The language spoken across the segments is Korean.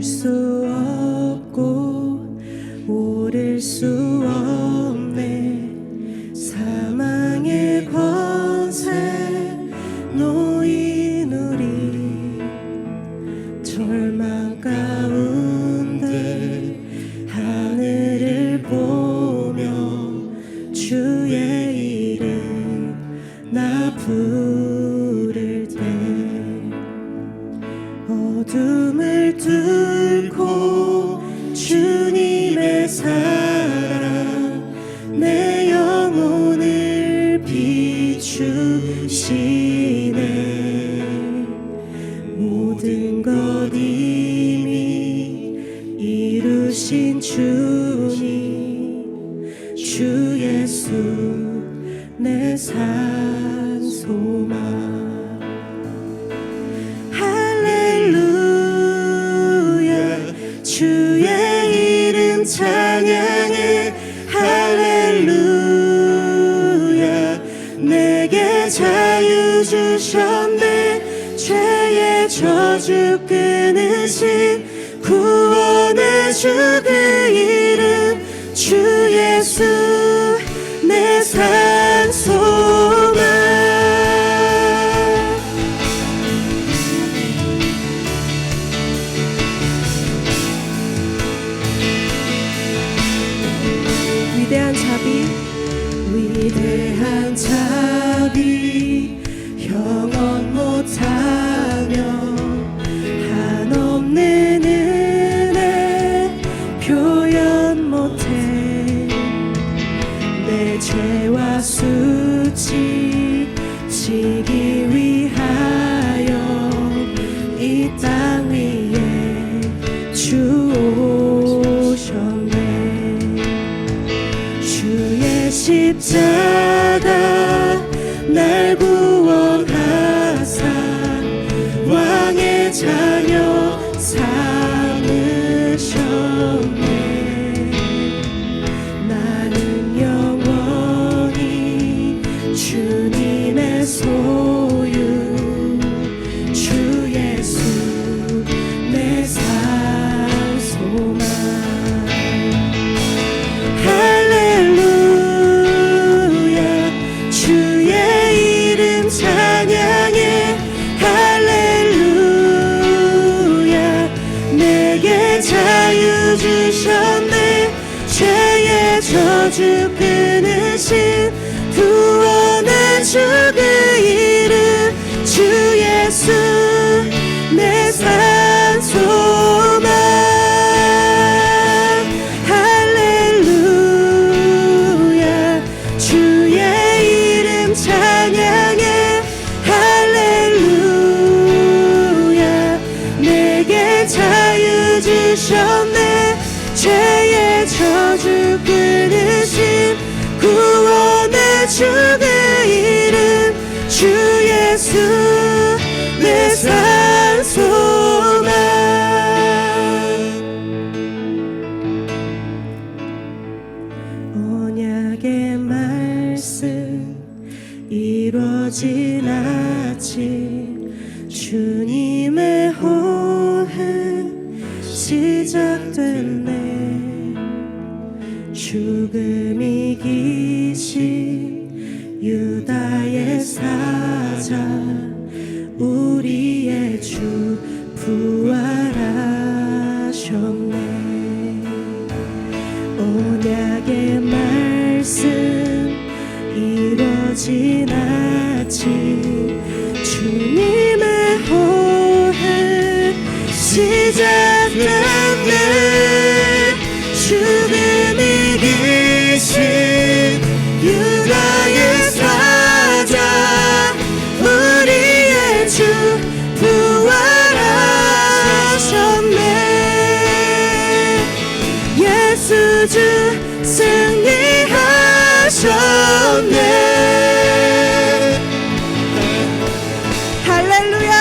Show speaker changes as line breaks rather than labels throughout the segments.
설 수 없고 오를 수 없네. 사망의 권세 놓인 우리 절망 가운데 하늘을 보며 주의 이름 나 부를 때 어둠을 뚫고 주님의 사랑 내 영혼을 비추시네. 모든 것 이미 이루신 주님 주 예수 내 산 소망. 할렐루야 주의 이름 찬양해. 할렐루야 내게 자유 주셨네. 죄의 저주 끊으신 구원의 주 그 이름 주 예수 내 산 소망. 위대한 자비 위대한 자비 형언 못하며 한없는 은혜 표현 못해. 내 죄와 수치 지기 위하여 이 땅 위에 주 오셨네. 주의 십자가 날 구원하사 왕의 자녀 삼으셨네. 나는 영원히 주님의 소유 주 예수 내 산 소망. 할렐루야 주의 이름 찬양해. 할렐루야 내게 자유 주셨네. 죄의 저주 끊으신 구원의 주 그 이름 주 예수 내 산 소망. 할렐루야 주의 이름 찬양해. 할렐루야 내게 자유 주셨네. 죄의 저주 끊으신 구원의 주 그 이름 주 예수 내 산 소망. 언약의 말씀 이루어진 아침 주님의 호흡 시작됐네. 죽음 이기신 유다의 사자 우리의 주 부활하셨네. 언약의 말씀 이루어진 아침 주님의 호흡 시작됐네. 죽음 이기신 유다의 사자 우리의 주 부활하셨네. 예수 주 승리하셨네. 할렐루야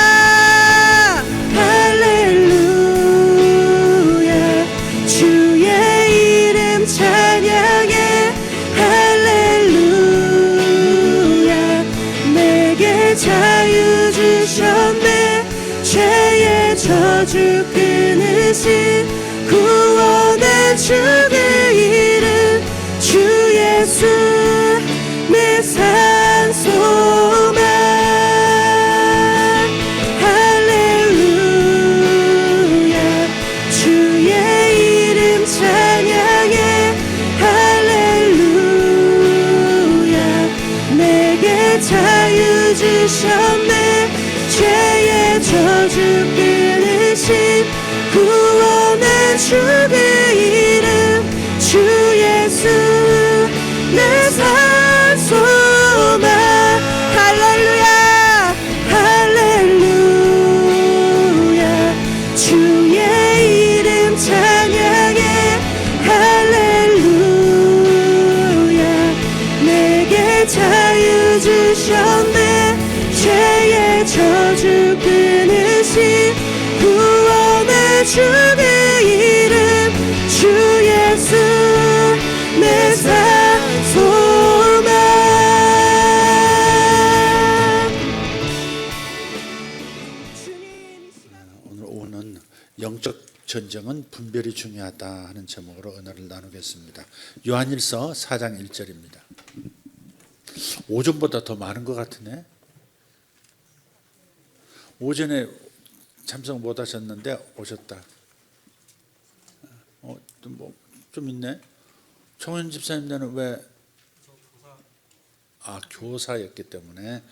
할렐루야 주의 이름 찬양해. 할렐루야 내게 자유 주셨네. 죄의 저주 끊으신 되신 구원의 주 그 이름 주 예수 내 산소만 할렐루야 주의 이름 찬양해 할렐루야 내게 자유 주셨네 죄의 저주 끊으신 구원의 주 그 이름 주 예수 내 산소만 할렐루야 할렐루야 주의 이름 찬양해 할렐루야 내게 자유 주셨네 죄의 저주 끊으신 구원의 주 그 이름 주 예수 내 산소만
오늘 오는 영적 전쟁은 분별이 중요하다 하는 제목으로 은혜를 나누겠습니다. 요한일서 4장 1절입니다. 오전보다 더 많은 것 같으네. 오전에 참석 못 하셨는데 오셨다. 좀 있네. 총현 집사님들은 왜? 교사였기 때문에.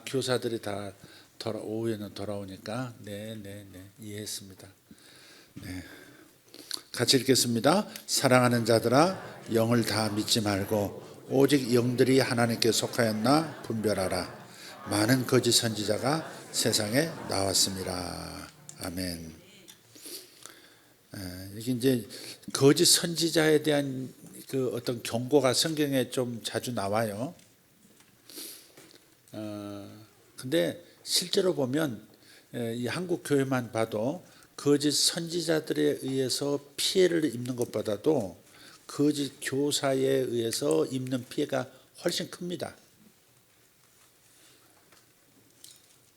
교사들이 다 오후에는 돌아오니까. 네, 이해했습니다. 네, 같이 읽겠습니다. 사랑하는 자들아, 영을 다 믿지 말고 오직 영들이 하나님께 속하였나 분별하라. 많은 거짓 선지자가 세상에 나왔습니다. 아멘. 이게 이제 거짓 선지자에 대한 그 어떤 경고가 성경에 좀 자주 나와요. 근데 실제로 보면 이 한국 교회만 봐도 거짓 선지자들에 의해서 피해를 입는 것보다도 거짓 교사에 의해서 입는 피해가 훨씬 큽니다.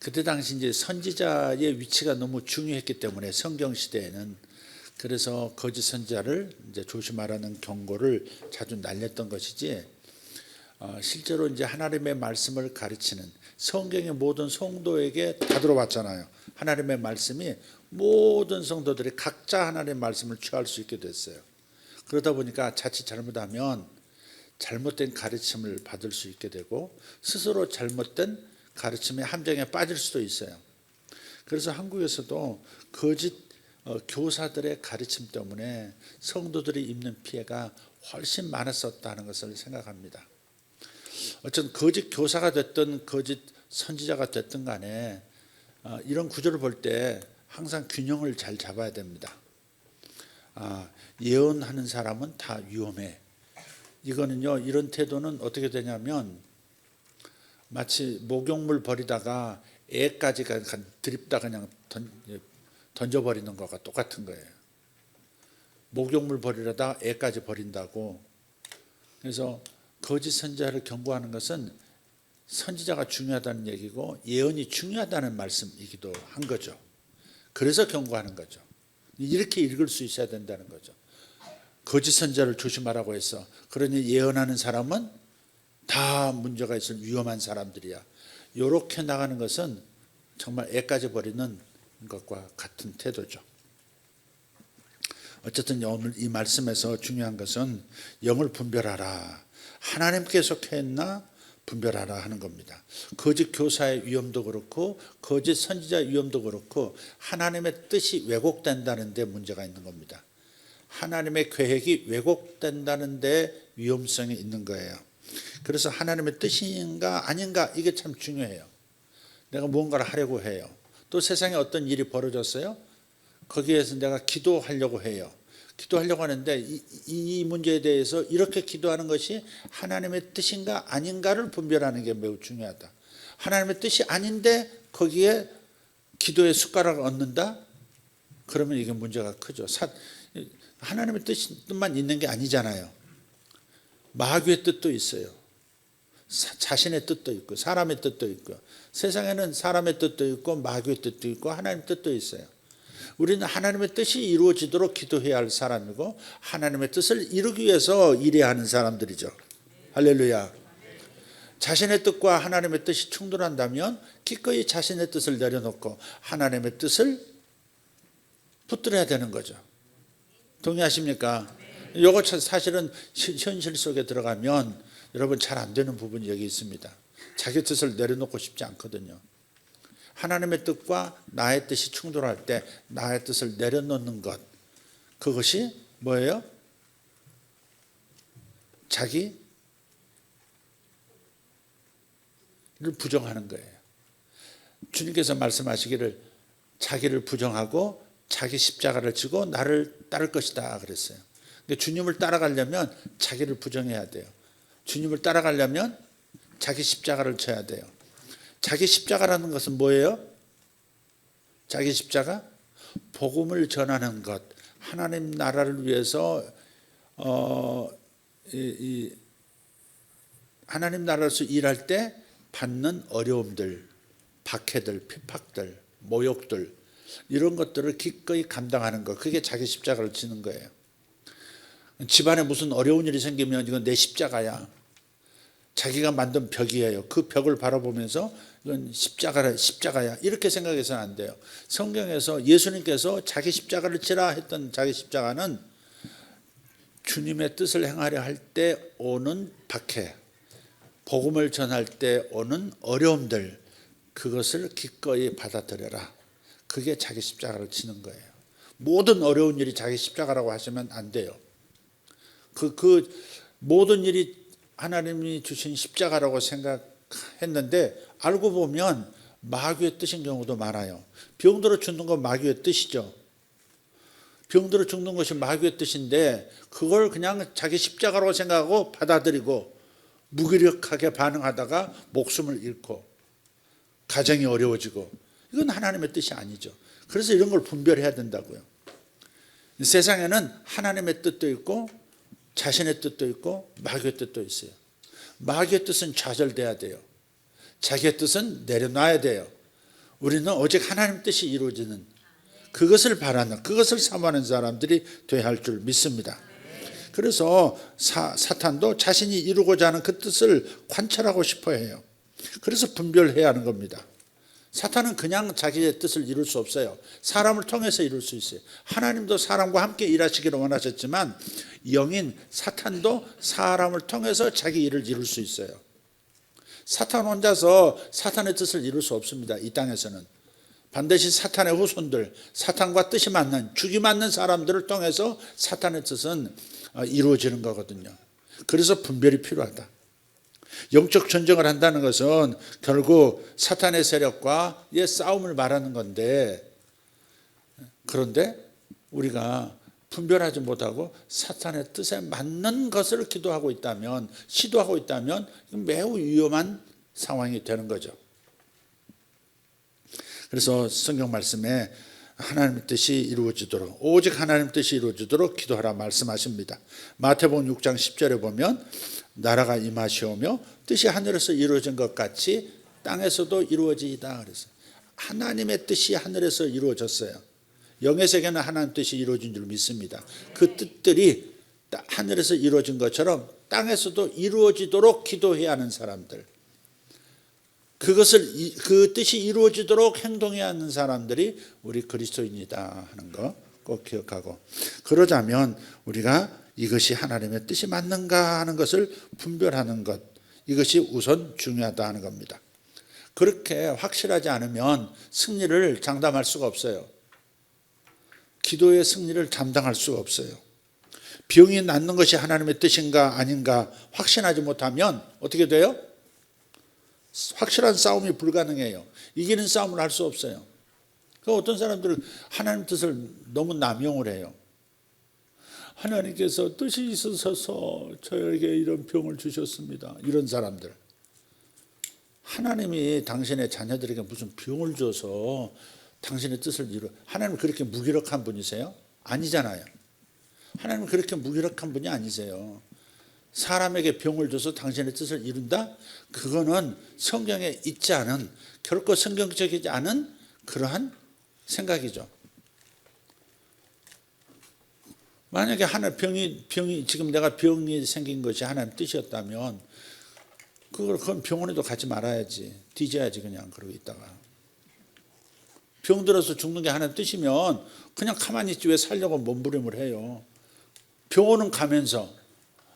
그때 당시 이제 선지자의 위치가 너무 중요했기 때문에 성경 시대에는 그래서 거짓 선지자를 이제 조심하라는 경고를 자주 날렸던 것이지 실제로 이제 하나님의 말씀을 가르치는 성경의 모든 성도에게 다 들어왔잖아요. 하나님의 말씀이 모든 성도들이 각자 하나님의 말씀을 취할 수 있게 됐어요. 그러다 보니까 자칫 잘못하면 잘못된 가르침을 받을 수 있게 되고 스스로 잘못된 가르침의 함정에 빠질 수도 있어요. 그래서 한국에서도 거짓 교사들의 가르침 때문에 성도들이 입는 피해가 훨씬 많았었다는 것을 생각합니다. 어쨌든 거짓 교사가 됐든 거짓 선지자가 됐든 간에 이런 구조를 볼 때 항상 균형을 잘 잡아야 됩니다. 예언하는 사람은 다 위험해. 이거는요, 이런 태도는 어떻게 되냐면 마치 목욕물 버리다가 애까지 드립다 그냥 던져버리는 것과 똑같은 거예요. 목욕물 버리려다 애까지 버린다고. 그래서 거짓 선지자를 경고하는 것은 선지자가 중요하다는 얘기고 예언이 중요하다는 말씀이기도 한 거죠. 그래서 경고하는 거죠. 이렇게 읽을 수 있어야 된다는 거죠. 거짓 선지자를 조심하라고 해서 그러니 예언하는 사람은 다 문제가 있을 위험한 사람들이야. 이렇게 나가는 것은 정말 애까지 버리는 것과 같은 태도죠. 어쨌든 오늘 이 말씀에서 중요한 것은 영을 분별하라. 하나님께 속했나 분별하라 하는 겁니다. 거짓 교사의 위험도 그렇고 거짓 선지자의 위험도 그렇고 하나님의 뜻이 왜곡된다는 데 문제가 있는 겁니다. 하나님의 계획이 왜곡된다는 데 위험성이 있는 거예요. 그래서 하나님의 뜻인가 아닌가 이게 참 중요해요. 내가 무언가를 하려고 해요. 또 세상에 어떤 일이 벌어졌어요. 거기에서 내가 기도하려고 해요. 기도하려고 하는데 이 문제에 대해서 이렇게 기도하는 것이 하나님의 뜻인가 아닌가를 분별하는 게 매우 중요하다. 하나님의 뜻이 아닌데 거기에 기도의 숟가락을 얹는다? 그러면 이게 문제가 크죠. 하나님의 뜻만 있는 게 아니잖아요. 마귀의 뜻도 있어요. 자신의 뜻도 있고 사람의 뜻도 있고 세상에는 사람의 뜻도 있고 마귀의 뜻도 있고 하나님의 뜻도 있어요. 우리는 하나님의 뜻이 이루어지도록 기도해야 할 사람이고 하나님의 뜻을 이루기 위해서 일해야 하는 사람들이죠. 할렐루야. 자신의 뜻과 하나님의 뜻이 충돌한다면 기꺼이 자신의 뜻을 내려놓고 하나님의 뜻을 붙들어야 되는 거죠. 동의하십니까? 이거 사실은 현실 속에 들어가면 여러분 잘 안 되는 부분이 여기 있습니다. 자기 뜻을 내려놓고 싶지 않거든요. 하나님의 뜻과 나의 뜻이 충돌할 때 나의 뜻을 내려놓는 것, 그것이 뭐예요? 자기를 부정하는 거예요. 주님께서 말씀하시기를 자기를 부정하고 자기 십자가를 지고 나를 따를 것이다 그랬어요. 근데 주님을 따라가려면 자기를 부정해야 돼요. 주님을 따라가려면 자기 십자가를 져야 돼요. 자기 십자가라는 것은 뭐예요? 자기 십자가? 복음을 전하는 것. 하나님 나라를 위해서 하나님 나라에서 일할 때 받는 어려움들, 박해들, 핍박들, 모욕들 이런 것들을 기꺼이 감당하는 것. 그게 자기 십자가를 지는 거예요. 집안에 무슨 어려운 일이 생기면 이건 내 십자가야. 자기가 만든 벽이에요. 그 벽을 바라보면서 이건 십자가야. 이렇게 생각해서는 안 돼요. 성경에서 예수님께서 자기 십자가를 지라 했던 자기 십자가는 주님의 뜻을 행하려 할 때 오는 박해, 복음을 전할 때 오는 어려움들, 그것을 기꺼이 받아들여라. 그게 자기 십자가를 지는 거예요. 모든 어려운 일이 자기 십자가라고 하시면 안 돼요. 그 모든 일이 하나님이 주신 십자가라고 생각했는데 알고 보면 마귀의 뜻인 경우도 많아요. 병들어 죽는 건 마귀의 뜻이죠. 병들어 죽는 것이 마귀의 뜻인데 그걸 그냥 자기 십자가라고 생각하고 받아들이고 무기력하게 반응하다가 목숨을 잃고 가정이 어려워지고 이건 하나님의 뜻이 아니죠. 그래서 이런 걸 분별해야 된다고요. 세상에는 하나님의 뜻도 있고 자신의 뜻도 있고 마귀의 뜻도 있어요. 마귀의 뜻은 좌절돼야 돼요. 자기의 뜻은 내려놔야 돼요. 우리는 오직 하나님 뜻이 이루어지는 그것을 바라는, 그것을 사모하는 사람들이 되어야 할 줄 믿습니다. 그래서 사탄도 자신이 이루고자 하는 그 뜻을 관찰하고 싶어 해요. 그래서 분별해야 하는 겁니다. 사탄은 그냥 자기의 뜻을 이룰 수 없어요. 사람을 통해서 이룰 수 있어요. 하나님도 사람과 함께 일하시기를 원하셨지만 영인 사탄도 사람을 통해서 자기 일을 이룰 수 있어요. 사탄 혼자서 사탄의 뜻을 이룰 수 없습니다. 이 땅에서는 반드시 사탄의 후손들, 사탄과 뜻이 맞는, 죽이 맞는 사람들을 통해서 사탄의 뜻은 이루어지는 거거든요. 그래서 분별이 필요하다. 영적 전쟁을 한다는 것은 결국 사탄의 세력과의 싸움을 말하는 건데, 그런데 우리가 분별하지 못하고 사탄의 뜻에 맞는 것을 기도하고 있다면, 시도하고 있다면 매우 위험한 상황이 되는 거죠. 그래서 성경 말씀에 하나님의 뜻이 이루어지도록, 오직 하나님의 뜻이 이루어지도록 기도하라 말씀하십니다. 마태복음 6장 10절에 보면 나라가 임하시오며 뜻이 하늘에서 이루어진 것 같이 땅에서도 이루어지이다 그랬어요. 하나님의 뜻이 하늘에서 이루어졌어요. 영의 세계는 하나님의 뜻이 이루어진 줄 믿습니다. 그 뜻들이 하늘에서 이루어진 것처럼 땅에서도 이루어지도록 기도해야 하는 사람들, 그 뜻이 이루어지도록 행동해야 하는 사람들이 우리 그리스도인이다 하는 거 꼭 기억하고, 그러자면 우리가 이것이 하나님의 뜻이 맞는가 하는 것을 분별하는 것, 이것이 우선 중요하다 하는 겁니다. 그렇게 확실하지 않으면 승리를 장담할 수가 없어요. 기도의 승리를 감당할 수가 없어요. 병이 낫는 것이 하나님의 뜻인가 아닌가 확신하지 못하면 어떻게 돼요? 확실한 싸움이 불가능해요. 이기는 싸움을 할 수 없어요. 어떤 사람들은 하나님 뜻을 너무 남용을 해요. 하나님께서 뜻이 있으셔서 저에게 이런 병을 주셨습니다. 이런 사람들. 하나님이 당신의 자녀들에게 무슨 병을 줘서 당신의 뜻을 이루어. 하나님 그렇게 무기력한 분이세요? 아니잖아요. 하나님 그렇게 무기력한 분이 아니세요. 사람에게 병을 줘서 당신의 뜻을 이룬다? 그거는 성경에 있지 않은, 결코 성경적이지 않은 그러한 생각이죠. 만약에 하나 병이 지금 내가 병이 생긴 것이 하나님 뜻이었다면 그건 병원에도 가지 말아야지. 뒤져야지 그냥 그러고 있다가. 병 들어서 죽는 게 하나님 뜻이면 그냥 가만히 있지 왜 살려고 몸부림을 해요. 병원은 가면서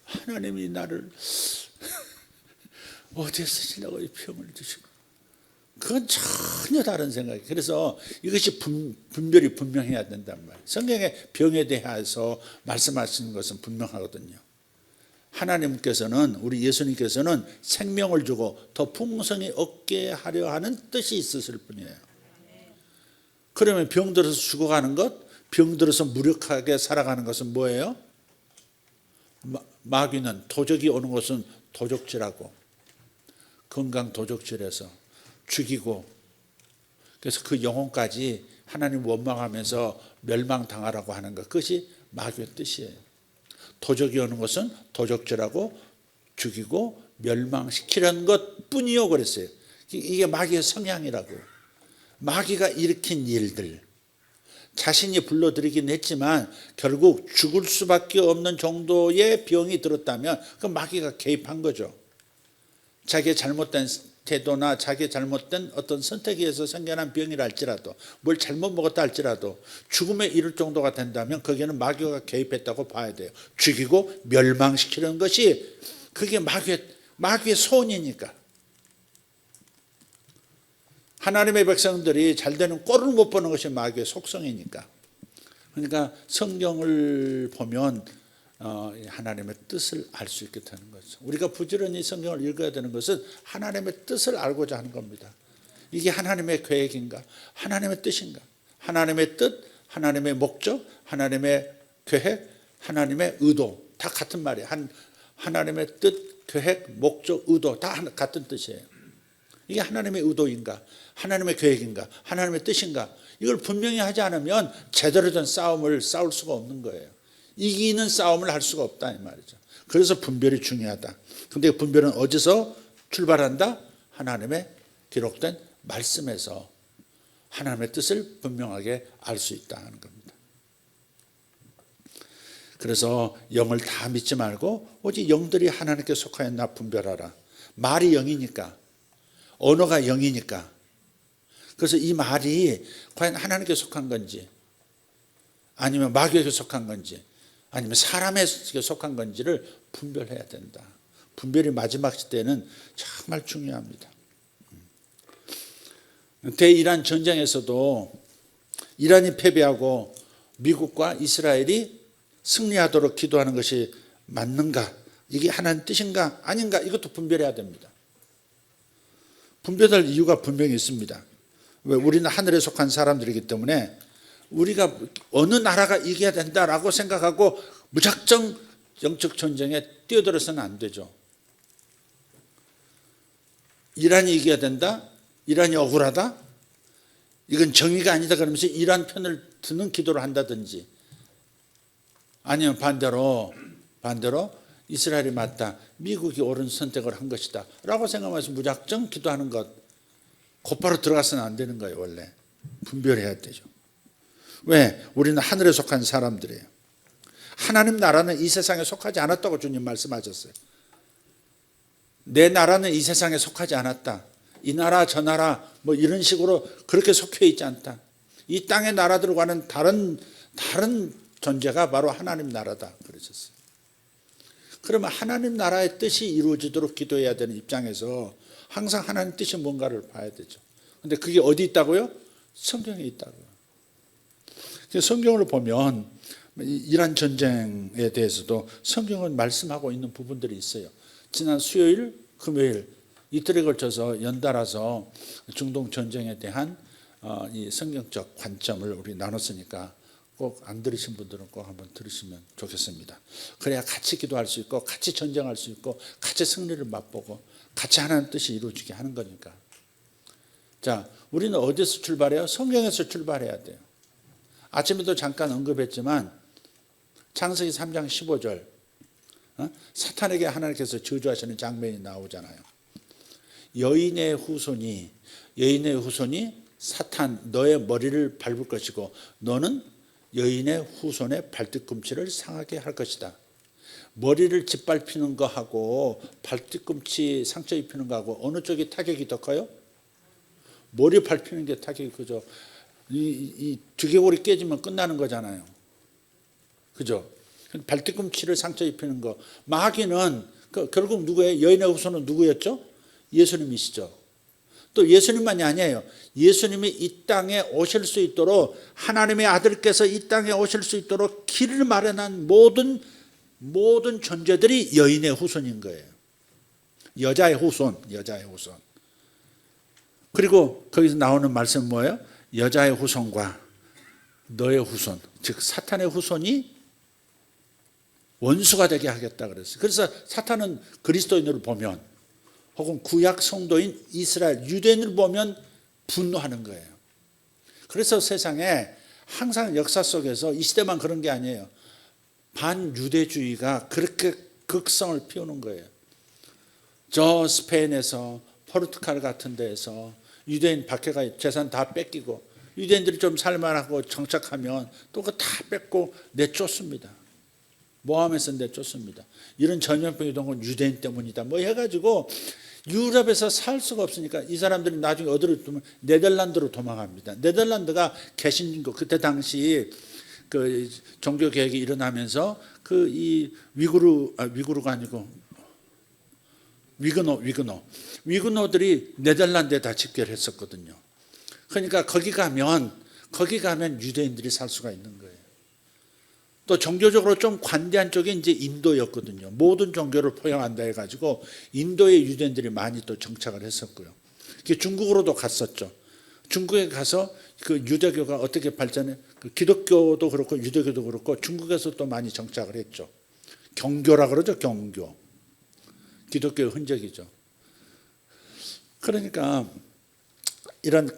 하나님이 나를 어디에 쓰시려고 이 병을 주시고, 그건 전혀 다른 생각이에요. 그래서 이것이 분별이 분명해야 된단 말이에요. 성경에 병에 대해서 말씀하시는 것은 분명하거든요. 하나님께서는, 우리 예수님께서는 생명을 주고 더 풍성히 얻게 하려 하는 뜻이 있으실 뿐이에요. 그러면 병 들어서 죽어가는 것, 병 들어서 무력하게 살아가는 것은 뭐예요? 마귀는, 도적이 오는 것은 도적질하고 건강 도적질해서 죽이고, 그래서 그 영혼까지 하나님 원망하면서 멸망당하라고 하는 것, 그것이 마귀의 뜻이에요. 도적이 오는 것은 도적질하고 죽이고 멸망시키려는 것뿐이요 그랬어요. 이게 마귀의 성향이라고. 마귀가 일으킨 일들, 자신이 불러들이긴 했지만 결국 죽을 수밖에 없는 정도의 병이 들었다면 그 마귀가 개입한 거죠. 자기의 잘못된 태도나 자기의 잘못된 어떤 선택에 의해서 생겨난 병이라 할지라도, 뭘 잘못 먹었다 할지라도 죽음에 이를 정도가 된다면 거기에는 마귀가 개입했다고 봐야 돼요. 죽이고 멸망시키는 것이 그게 마귀의 소원이니까. 하나님의 백성들이 잘 되는 꼴을 못 보는 것이 마귀의 속성이니까. 그러니까 성경을 보면 하나님의 뜻을 알 수 있게 되는 거죠. 우리가 부지런히 성경을 읽어야 되는 것은 하나님의 뜻을 알고자 하는 겁니다. 이게 하나님의 계획인가? 하나님의 뜻인가? 하나님의 뜻, 하나님의 목적, 하나님의 계획, 하나님의 의도 다 같은 말이에요. 하나님의 뜻, 계획, 목적, 의도 다 같은 뜻이에요. 이게 하나님의 의도인가? 하나님의 계획인가? 하나님의 뜻인가? 이걸 분명히 하지 않으면 제대로 된 싸움을 싸울 수가 없는 거예요. 이기는 싸움을 할 수가 없다 이 말이죠. 그래서 분별이 중요하다. 근데 분별은 어디서 출발한다? 하나님의 기록된 말씀에서 하나님의 뜻을 분명하게 알 수 있다 하는 겁니다. 그래서 영을 다 믿지 말고 오직 영들이 하나님께 속하였나 분별하라. 말이 영이니까, 언어가 영이니까. 그래서 이 말이 과연 하나님께 속한 건지 아니면 마귀에게 속한 건지 아니면 사람에게 속한 건지를 분별해야 된다. 분별이 마지막 시대는 정말 중요합니다. 대이란 전쟁에서도 이란이 패배하고 미국과 이스라엘이 승리하도록 기도하는 것이 맞는가? 이게 하나님 뜻인가? 아닌가? 이것도 분별해야 됩니다. 분별할 이유가 분명히 있습니다. 왜? 우리는 하늘에 속한 사람들이기 때문에 우리가 어느 나라가 이겨야 된다라고 생각하고 무작정 영적 전쟁에 뛰어들어서는 안 되죠. 이란이 이겨야 된다? 이란이 억울하다? 이건 정의가 아니다 그러면서 이란 편을 드는 기도를 한다든지, 아니면 반대로 이스라엘이 맞다, 미국이 옳은 선택을 한 것이다 라고 생각하면서 무작정 기도하는 것, 곧바로 들어가서는 안 되는 거예요. 원래 분별해야 되죠. 왜? 우리는 하늘에 속한 사람들이에요. 하나님 나라는 이 세상에 속하지 않았다고 주님 말씀하셨어요. 내 나라는 이 세상에 속하지 않았다. 이 나라 저 나라 뭐 이런 식으로 그렇게 속해 있지 않다. 이 땅의 나라들과는 다른 존재가 바로 하나님 나라다 그러셨어요. 그러면 하나님 나라의 뜻이 이루어지도록 기도해야 되는 입장에서 항상 하나님 뜻이 뭔가를 봐야 되죠. 그런데 그게 어디 있다고요? 성경에 있다고요. 성경을 보면 이란 전쟁에 대해서도 성경은 말씀하고 있는 부분들이 있어요. 지난 수요일, 금요일 이틀에 걸쳐서 연달아서 중동 전쟁에 대한 이 성경적 관점을 우리 나눴으니까 꼭 안 들으신 분들은 꼭 한번 들으시면 좋겠습니다. 그래야 같이 기도할 수 있고 같이 전쟁할 수 있고 같이 승리를 맛보고 같이 하나님 뜻이 이루어지게 하는 거니까. 자, 우리는 어디서 출발해요? 성경에서 출발해야 돼요. 아침에도 잠깐 언급했지만 창세기 3장 15절 사탄에게 하나님께서 저주하시는 장면이 나오잖아요. 여인의 후손이 사탄 너의 머리를 밟을 것이고 너는 여인의 후손의 발뒤꿈치를 상하게 할 것이다. 머리를 짓밟히는 거하고 발뒤꿈치 상처 입히는 거하고 어느 쪽이 타격이 더 커요? 머리 밟히는 게 타격이 크죠. 이 두개골이 깨지면 끝나는 거잖아요. 그죠? 발뒤꿈치를 상처 입히는 거. 마귀는 결국 누구예요? 여인의 후손은 누구였죠? 예수님이시죠. 또 예수님만이 아니에요. 예수님이 이 땅에 오실 수 있도록 하나님의 아들께서 이 땅에 오실 수 있도록 길을 마련한 모든 존재들이 여인의 후손인 거예요. 여자의 후손. 그리고 거기서 나오는 말씀은 뭐예요? 여자의 후손과 너의 후손, 즉 사탄의 후손이 원수가 되게 하겠다 그랬어요. 그래서 사탄은 그리스도인을 보면 혹은 구약 성도인 이스라엘 유대인을 보면 분노하는 거예요. 그래서 세상에 항상 역사 속에서 이 시대만 그런 게 아니에요. 반유대주의가 그렇게 극성을 피우는 거예요. 저 스페인에서 포르투갈 같은 데에서 유대인 박해가 재산 다 뺏기고 유대인들이 좀 살만하고 정착하면 또 그거 다 뺏고 내쫓습니다. 모함에서 내쫓습니다. 이런 전염병이 온 건 유대인 때문이다. 뭐 해가지고 유럽에서 살 수가 없으니까 이 사람들이 나중에 어디로 도망? 네덜란드로 도망갑니다. 네덜란드가 개신교 그때 당시 그 종교 개혁이 일어나면서 그 이 위구르가 아니고 위그노들이 네덜란드에 다 집결했었거든요. 그러니까 거기 가면 유대인들이 살 수가 있는 거예요. 또 종교적으로 좀 관대한 쪽이 이제 인도였거든요. 모든 종교를 포용한다 해가지고 인도의 유대인들이 많이 또 정착을 했었고요. 중국으로도 갔었죠. 중국에 가서 그 유대교가 어떻게 발전해? 그 기독교도 그렇고 유대교도 그렇고 중국에서 또 많이 정착을 했죠. 경교라 그러죠. 경교. 기독교의 흔적이죠. 그러니까 이런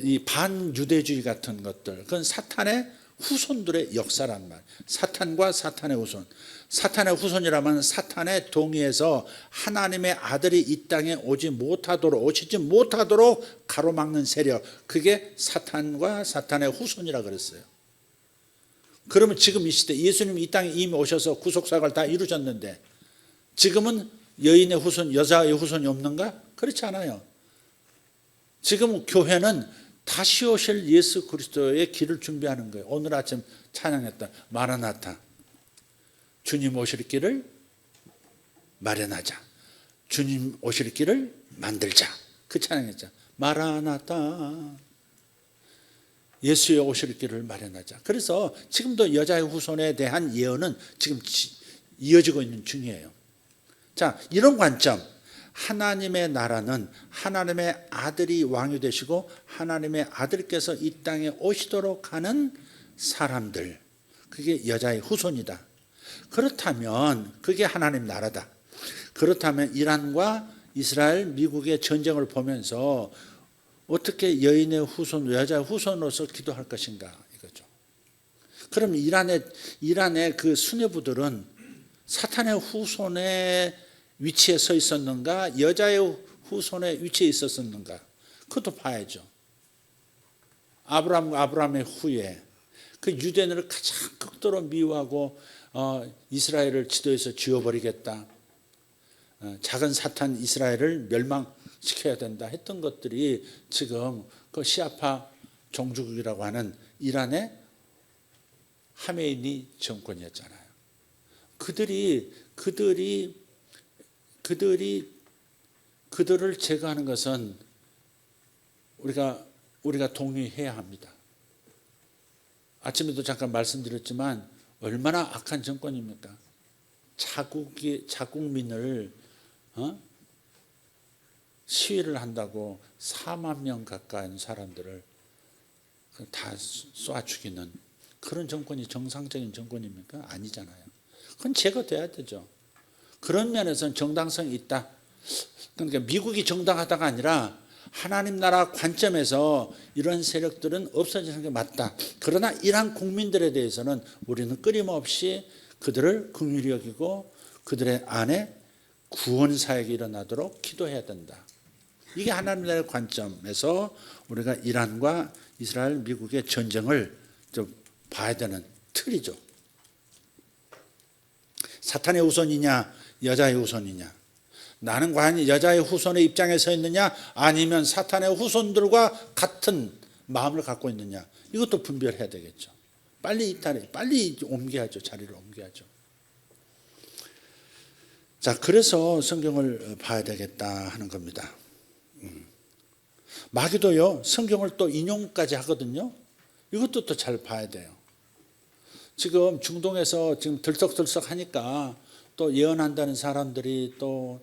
이 반유대주의 같은 것들, 그건 사탄의 후손들의 역사란 말. 사탄과 사탄의 후손. 사탄의 후손이라면 사탄의 동의에서 하나님의 아들이 이 땅에 오시지 못하도록 가로막는 세력. 그게 사탄과 사탄의 후손이라 그랬어요. 그러면 지금 이 시대 예수님이 이 땅에 이미 오셔서 구속사역을 다 이루셨는데 지금은 여인의 후손, 여자의 후손이 없는가? 그렇지 않아요. 지금 교회는 다시 오실 예수 그리스도의 길을 준비하는 거예요. 오늘 아침 찬양했다. 마라나타. 주님 오실 길을 마련하자. 주님 오실 길을 만들자. 그 찬양했죠. 마라나타. 예수의 오실 길을 마련하자. 그래서 지금도 여자의 후손에 대한 예언은 지금 이어지고 있는 중이에요. 자, 이런 관점. 하나님의 나라는 하나님의 아들이 왕이 되시고 하나님의 아들께서 이 땅에 오시도록 하는 사람들. 그게 여자의 후손이다. 그렇다면 그게 하나님 나라다. 그렇다면 이란과 이스라엘, 미국의 전쟁을 보면서 어떻게 여인의 후손, 여자의 후손으로서 기도할 것인가 이거죠. 그럼 이란의 그 수뇌부들은 사탄의 후손의 위치에 서 있었는가, 여자의 후손의 위치에 있었는가, 그것도 봐야죠. 아브라함의 후에 그 유대인을 가장 극도로 미워하고 이스라엘을 지도에서 지워버리겠다. 작은 사탄 이스라엘을 멸망시켜야 된다 했던 것들이 지금 그 시아파 종주국이라고 하는 이란의 하메이니 정권이었잖아요. 그들을 제거하는 것은 우리가 동의해야 합니다. 아침에도 잠깐 말씀드렸지만 얼마나 악한 정권입니까? 자국민을 시위를 한다고 4만 명 가까운 사람들을 다 쏴 죽이는 그런 정권이 정상적인 정권입니까? 아니잖아요. 그건 제거돼야 되죠. 그런 면에서는 정당성이 있다. 그러니까 미국이 정당하다가 아니라 하나님 나라 관점에서 이런 세력들은 없어지는 게 맞다. 그러나 이란 국민들에 대해서는 우리는 끊임없이 그들을 긍휼히 여기고 그들의 안에 구원 사역이 일어나도록 기도해야 된다. 이게 하나님 나라의 관점에서 우리가 이란과 이스라엘, 미국의 전쟁을 좀 봐야 되는 틀이죠. 사탄의 후손이냐 여자의 후손이냐, 나는 과연 여자의 후손의 입장에 서 있느냐 아니면 사탄의 후손들과 같은 마음을 갖고 있느냐, 이것도 분별해야 되겠죠. 빨리 옮겨야죠. 자리를 옮겨야죠. 자, 그래서 성경을 봐야 되겠다 하는 겁니다. 마귀도요, 성경을 또 인용까지 하거든요. 이것도 또 잘 봐야 돼요. 지금 중동에서 지금 들썩들썩 하니까 또 예언한다는 사람들이 또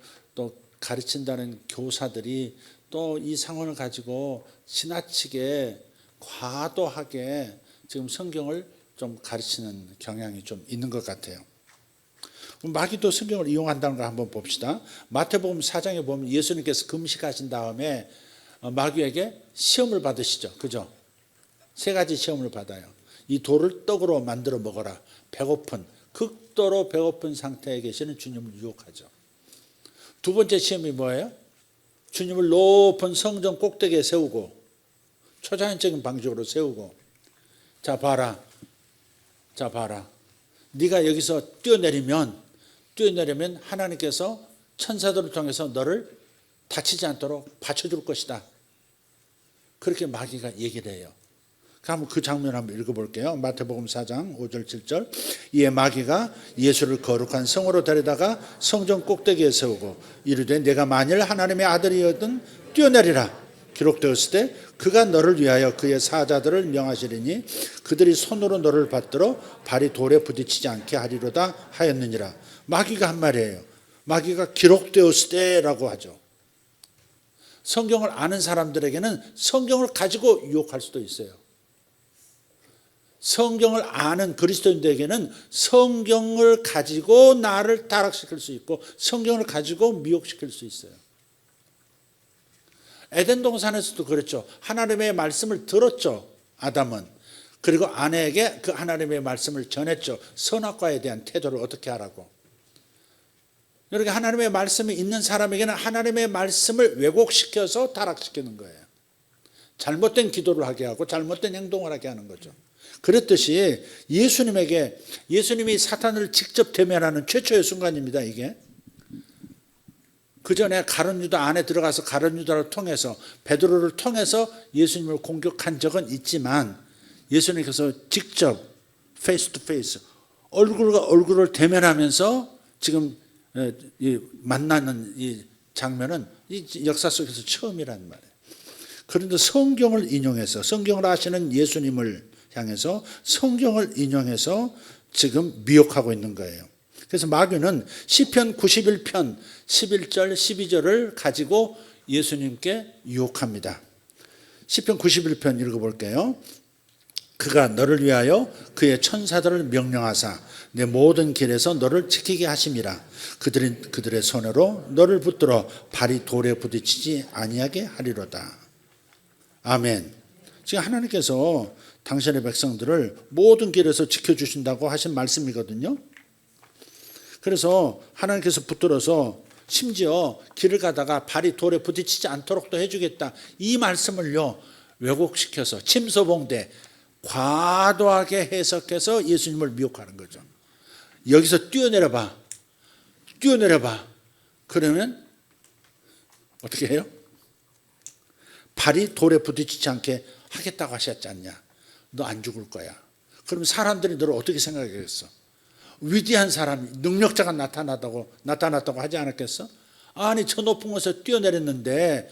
가르친다는 교사들이 또 이 상황을 가지고 지나치게 과도하게 지금 성경을 좀 가르치는 경향이 좀 있는 것 같아요. 마귀도 성경을 이용한다는 걸 한번 봅시다. 마태복음 4장에 보면 예수님께서 금식하신 다음에 마귀에게 시험을 받으시죠. 그죠? 세 가지 시험을 받아요. 이 돌을 떡으로 만들어 먹어라. 극도로 배고픈 상태에 계시는 주님을 유혹하죠. 두 번째 시험이 뭐예요? 주님을 높은 성전 꼭대기에 세우고, 초자연적인 방식으로 세우고, 자 봐라. 네가 여기서 뛰어내리면 하나님께서 천사들을 통해서 너를 다치지 않도록 받쳐줄 것이다. 그렇게 마귀가 얘기를 해요. 그럼 그 장면 한번 읽어볼게요. 마태복음 4장 5절 7절. 이에 마귀가 예수를 거룩한 성으로 데려다가 성전 꼭대기에 세우고 이르되 내가 만일 하나님의 아들이거든 뛰어내리라. 기록되었을 때 그가 너를 위하여 그의 사자들을 명하시리니 그들이 손으로 너를 받들어 발이 돌에 부딪히지 않게 하리로다 하였느니라. 마귀가 한 말이에요. 마귀가 기록되었을 때라고 하죠. 성경을 아는 사람들에게는 성경을 가지고 유혹할 수도 있어요. 성경을 아는 그리스도인들에게는 성경을 가지고 나를 타락시킬 수 있고 성경을 가지고 미혹시킬 수 있어요. 에덴 동산에서도 그랬죠. 하나님의 말씀을 들었죠. 아담은. 그리고 아내에게 그 하나님의 말씀을 전했죠. 선악과에 대한 태도를 어떻게 하라고. 이렇게 하나님의 말씀이 있는 사람에게는 하나님의 말씀을 왜곡시켜서 타락시키는 거예요. 잘못된 기도를 하게 하고 잘못된 행동을 하게 하는 거죠. 그랬듯이 예수님이 사탄을 직접 대면하는 최초의 순간입니다. 이게 그 전에 가룟 유다 안에 들어가서 가룟 유다를 통해서 베드로를 통해서 예수님을 공격한 적은 있지만 예수님께서 직접 페이스 투 페이스 얼굴과 얼굴을 대면하면서 지금 만나는 이 장면은 이 역사 속에서 처음이란 말이에요. 그런데 성경을 인용해서 성경을 아시는 예수님을 향해서 성경을 인용해서 지금 미혹하고 있는 거예요. 그래서 마귀는 시편 91편 11절 12절을 가지고 예수님께 유혹합니다. 시편 91편 읽어볼게요. 그가 너를 위하여 그의 천사들을 명령하사 내 모든 길에서 너를 지키게 하심이라. 그들의 손으로 너를 붙들어 발이 돌에 부딪히지 아니하게 하리로다. 아멘. 지금 하나님께서 당신의 백성들을 모든 길에서 지켜주신다고 하신 말씀이거든요. 그래서 하나님께서 붙들어서 심지어 길을 가다가 발이 돌에 부딪히지 않도록도 해주겠다. 이 말씀을요 왜곡시켜서 침소봉대 과도하게 해석해서 예수님을 미혹하는 거죠. 여기서 뛰어내려봐. 그러면 어떻게 해요? 발이 돌에 부딪히지 않게 하겠다고 하셨지 않냐. 너 안 죽을 거야. 그럼 사람들이 너를 어떻게 생각하겠어? 위대한 사람, 능력자가 나타났다고 하지 않았겠어? 아니 저 높은 곳에서 뛰어내렸는데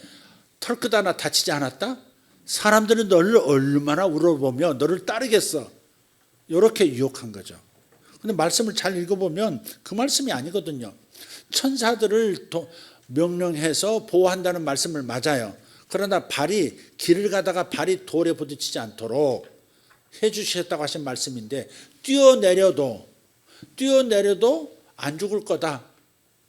털끝 하나 다치지 않았다? 사람들은 너를 얼마나 우러보며 너를 따르겠어? 이렇게 유혹한 거죠. 근데 말씀을 잘 읽어보면 그 말씀이 아니거든요. 천사들을 명령해서 보호한다는 말씀을 맞아요. 그러나 길을 가다가 발이 돌에 부딪히지 않도록 해주셨다고 하신 말씀인데 뛰어내려도 안 죽을 거다.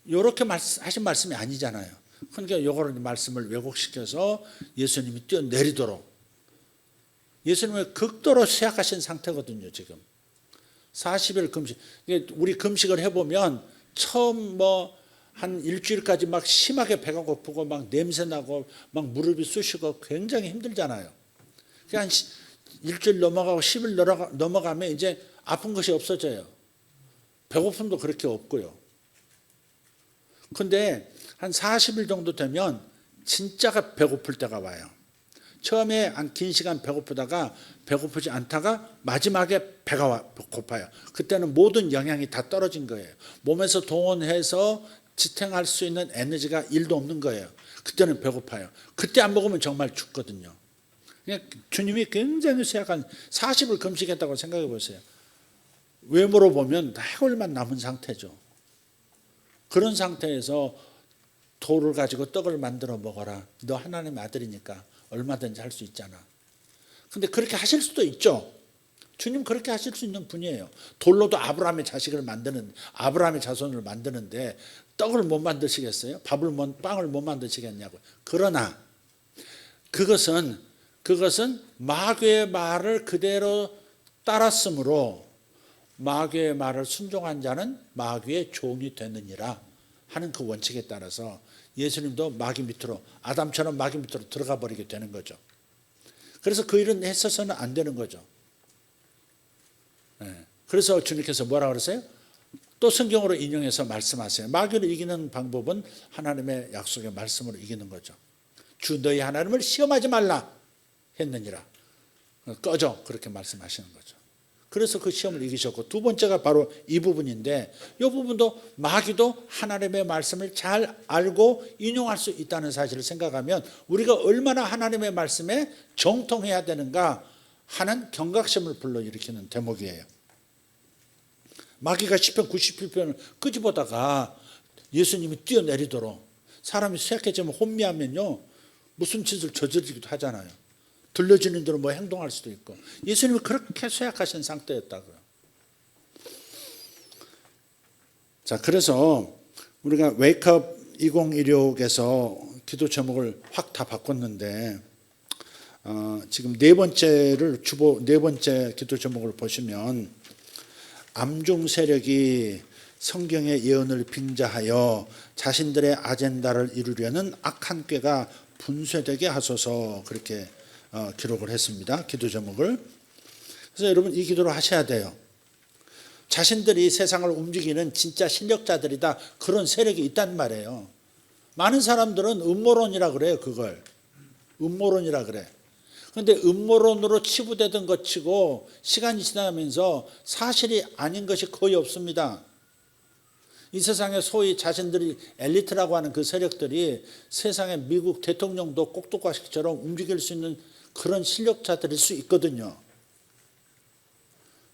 이렇게 하신 말씀이 아니잖아요. 그러니까 이거를 말씀을 왜곡시켜서 예수님이 뛰어내리도록 예수님을 극도로 쇠약하신 상태거든요. 지금 40일 금식. 우리 금식을 해보면 처음 한 일주일까지 막 심하게 배가 고프고 막 냄새 나고 막 무릎이 쑤시고 굉장히 힘들잖아요. 그냥 일주일 넘어가고 10일 넘어가면 이제 아픈 것이 없어져요. 배고픔도 그렇게 없고요. 근데 한 40일 정도 되면 진짜가 배고플 때가 와요. 처음에 한 긴 시간 배고프다가 배고프지 않다가 마지막에 배가 고파요. 그때는 모든 영양이 다 떨어진 거예요. 몸에서 동원해서 지탱할 수 있는 에너지가 1도 없는 거예요. 그때는 배고파요. 그때 안 먹으면 정말 죽거든요. 그냥 주님이 굉장히 쇠약한 40을 금식했다고 생각해 보세요. 외모로 보면 해골만 남은 상태죠. 그런 상태에서 돌을 가지고 떡을 만들어 먹어라. 너 하나님의 아들이니까 얼마든지 할 수 있잖아. 근데 그렇게 하실 수도 있죠. 주님 그렇게 하실 수 있는 분이에요. 돌로도 아브라함의 자손을 만드는데 떡을 못 만드시겠어요? 빵을 못 만드시겠냐고. 그러나 그것은 마귀의 말을 그대로 따랐으므로 마귀의 말을 순종한 자는 마귀의 종이 되느니라 하는 그 원칙에 따라서 예수님도 마귀 밑으로, 아담처럼 마귀 밑으로 들어가 버리게 되는 거죠. 그래서 그 일은 했어서는 안 되는 거죠. 그래서 주님께서 뭐라 그러세요? 또 성경으로 인용해서 말씀하세요. 마귀를 이기는 방법은 하나님의 약속의 말씀으로 이기는 거죠. 주 너희 하나님을 시험하지 말라 했느니라. 꺼져, 그렇게 말씀하시는 거죠. 그래서 그 시험을 이기셨고, 두 번째가 바로 이 부분인데, 이 부분도 마귀도 하나님의 말씀을 잘 알고 인용할 수 있다는 사실을 생각하면 우리가 얼마나 하나님의 말씀에 정통해야 되는가 하는 경각심을 불러일으키는 대목이에요. 마귀가 시편 97편을 끄집어다가 예수님이 뛰어내리도록, 사람이 쇠약해지면 혼미하면요 무슨 짓을 저지르기도 하잖아요. 들려지는 대로 뭐 행동할 수도 있고. 예수님이 그렇게 쇠약하신 상태였다고요. 자, 그래서 우리가 웨이크업 2016에서 기도 제목을 확 다 바꿨는데, 지금 네 번째 기도 제목을 보시면, 암중 세력이 성경의 예언을 빙자하여 자신들의 아젠다를 이루려는 악한 꾀가 분쇄되게 하소서, 그렇게 기록을 했습니다. 기도 제목을. 그래서 여러분 이 기도를 하셔야 돼요. 자신들이 세상을 움직이는 진짜 실력자들이다, 그런 세력이 있단 말이에요. 많은 사람들은 음모론이라 그래요. 그걸 음모론이라 그래. 그런데 음모론으로 치부되던 것 치고 시간이 지나면서 사실이 아닌 것이 거의 없습니다. 이 세상에 소위 자신들이 엘리트라고 하는 그 세력들이 세상의 미국 대통령도 꼭두각시처럼 움직일 수 있는 그런 실력자들일 수 있거든요.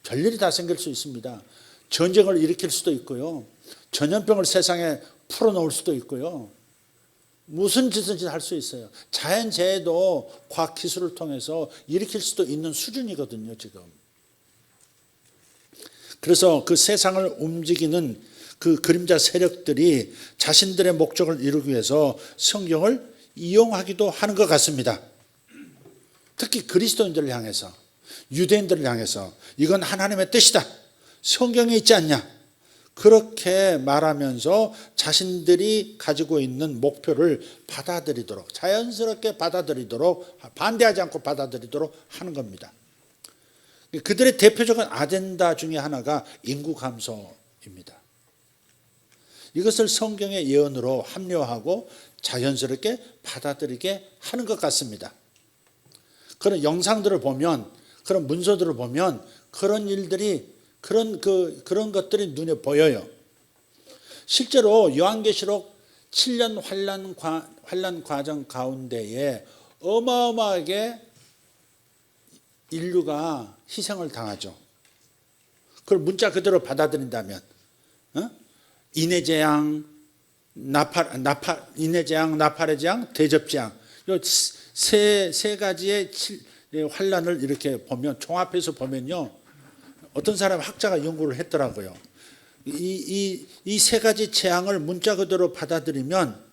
별일이 다 생길 수 있습니다. 전쟁을 일으킬 수도 있고요. 전염병을 세상에 풀어놓을 수도 있고요. 무슨 짓든지 할 수 있어요. 자연재해도 과학기술을 통해서 일으킬 수도 있는 수준이거든요, 지금. 그래서 그 세상을 움직이는 그 그림자 세력들이 자신들의 목적을 이루기 위해서 성경을 이용하기도 하는 것 같습니다. 특히 그리스도인들을 향해서, 유대인들을 향해서 이건 하나님의 뜻이다, 성경에 있지 않냐, 그렇게 말하면서 자신들이 가지고 있는 목표를 받아들이도록, 자연스럽게 받아들이도록, 반대하지 않고 받아들이도록 하는 겁니다. 그들의 대표적인 아젠다 중에 하나가 인구 감소입니다. 이것을 성경의 예언으로 합리화하고 자연스럽게 받아들이게 하는 것 같습니다. 그런 영상들을 보면, 그런 문서들을 보면 그런 일들이, 그런 것들이 눈에 보여요. 실제로 요한계시록 7년 환란 과정 가운데에 어마어마하게 인류가 희생을 당하죠. 그걸 문자 그대로 받아들인다면, 인해재앙, 인해재앙, 나팔의 재앙, 대접재앙, 이 세 가지의 환란을 이렇게 보면, 종합해서 보면요, 어떤 사람 학자가 연구를 했더라고요. 이 세 가지 재앙을 문자 그대로 받아들이면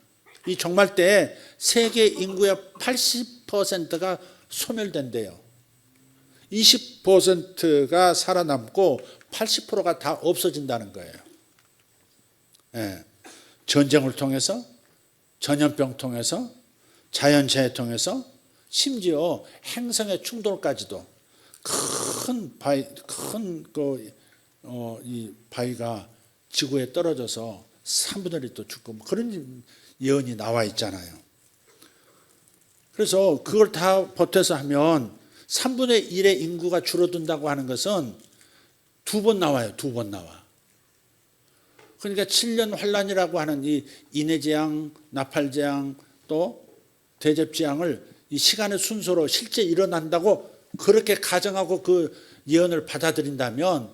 이 종말 때에 세계 인구의 80%가 소멸된대요. 20%가 살아남고 80%가 다 없어진다는 거예요. 예. 전쟁을 통해서, 전염병 통해서, 자연재해 통해서, 심지어 행성의 충돌까지도 큰 바위, 이 바위가 지구에 떨어져서 3분의 1이 또 죽고 그런 예언이 나와 있잖아요. 그래서 그걸 다 보태서 하면 3분의 1의 인구가 줄어든다고 하는 것은 2번 나와요. 2번 나와. 그러니까 7년 환란이라고 하는 이 인해재앙, 나팔재앙, 또 대접재앙을 이 시간의 순서로 실제 일어난다고 그렇게 가정하고 그 예언을 받아들인다면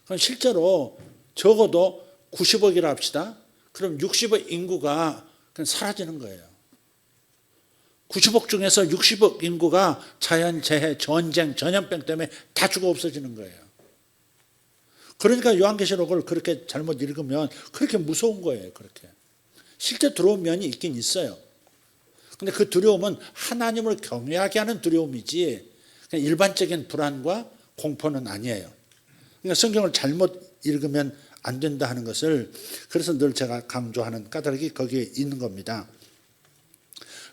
그럼 실제로 적어도 90억이라 합시다. 그럼 60억 인구가 그냥 사라지는 거예요. 90억 중에서 60억 인구가 자연재해, 전쟁, 전염병 때문에 다 죽어 없어지는 거예요. 그러니까 요한계시록을 그렇게 잘못 읽으면 그렇게 무서운 거예요. 그렇게 실제 두려운 면이 있긴 있어요. 근데 그 두려움은 하나님을 경외하게 하는 두려움이지 그냥 일반적인 불안과 공포는 아니에요. 그러니까 성경을 잘못 읽으면 안 된다 하는 것을 그래서 늘 제가 강조하는 까닭이 거기에 있는 겁니다.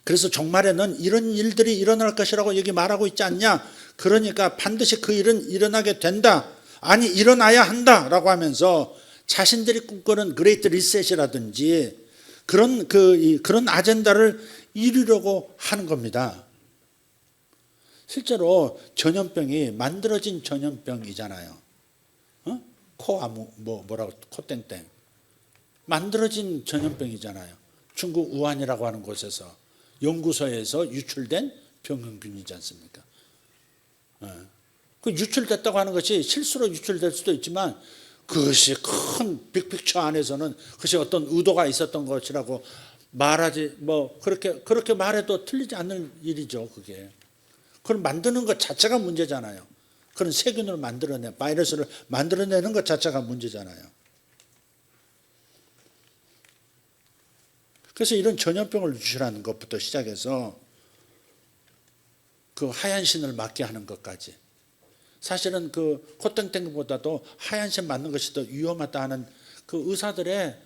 그래서 종말에는 이런 일들이 일어날 것이라고 여기 말하고 있지 않냐. 그러니까 반드시 그 일은 일어나게 된다. 아니 일어나야 한다라고 하면서 자신들이 꿈꾸는 그레이트 리셋이라든지 그런 아젠다를 이루려고 하는 겁니다. 실제로 전염병이 만들어진 전염병이잖아요. 뭐라고 코땡땡 만들어진 전염병이잖아요. 중국 우한이라고 하는 곳에서 연구소에서 유출된 병균이지 않습니까? 그 유출됐다고 하는 것이 실수로 유출될 수도 있지만 그것이 큰 빅픽처 안에서는 그것이 어떤 의도가 있었던 것이라고 말하지 그렇게 말해도 틀리지 않는 일이죠. 그게 그걸 만드는 것 자체가 문제잖아요. 그런 세균을 바이러스를 만들어내는 것 자체가 문제잖아요. 그래서 이런 전염병을 유출하는 것부터 시작해서 그 하얀 신을 맞게 하는 것까지 사실은 그 코땡땡보다도 하얀 신 맞는 것이 더 위험하다 하는 그 의사들의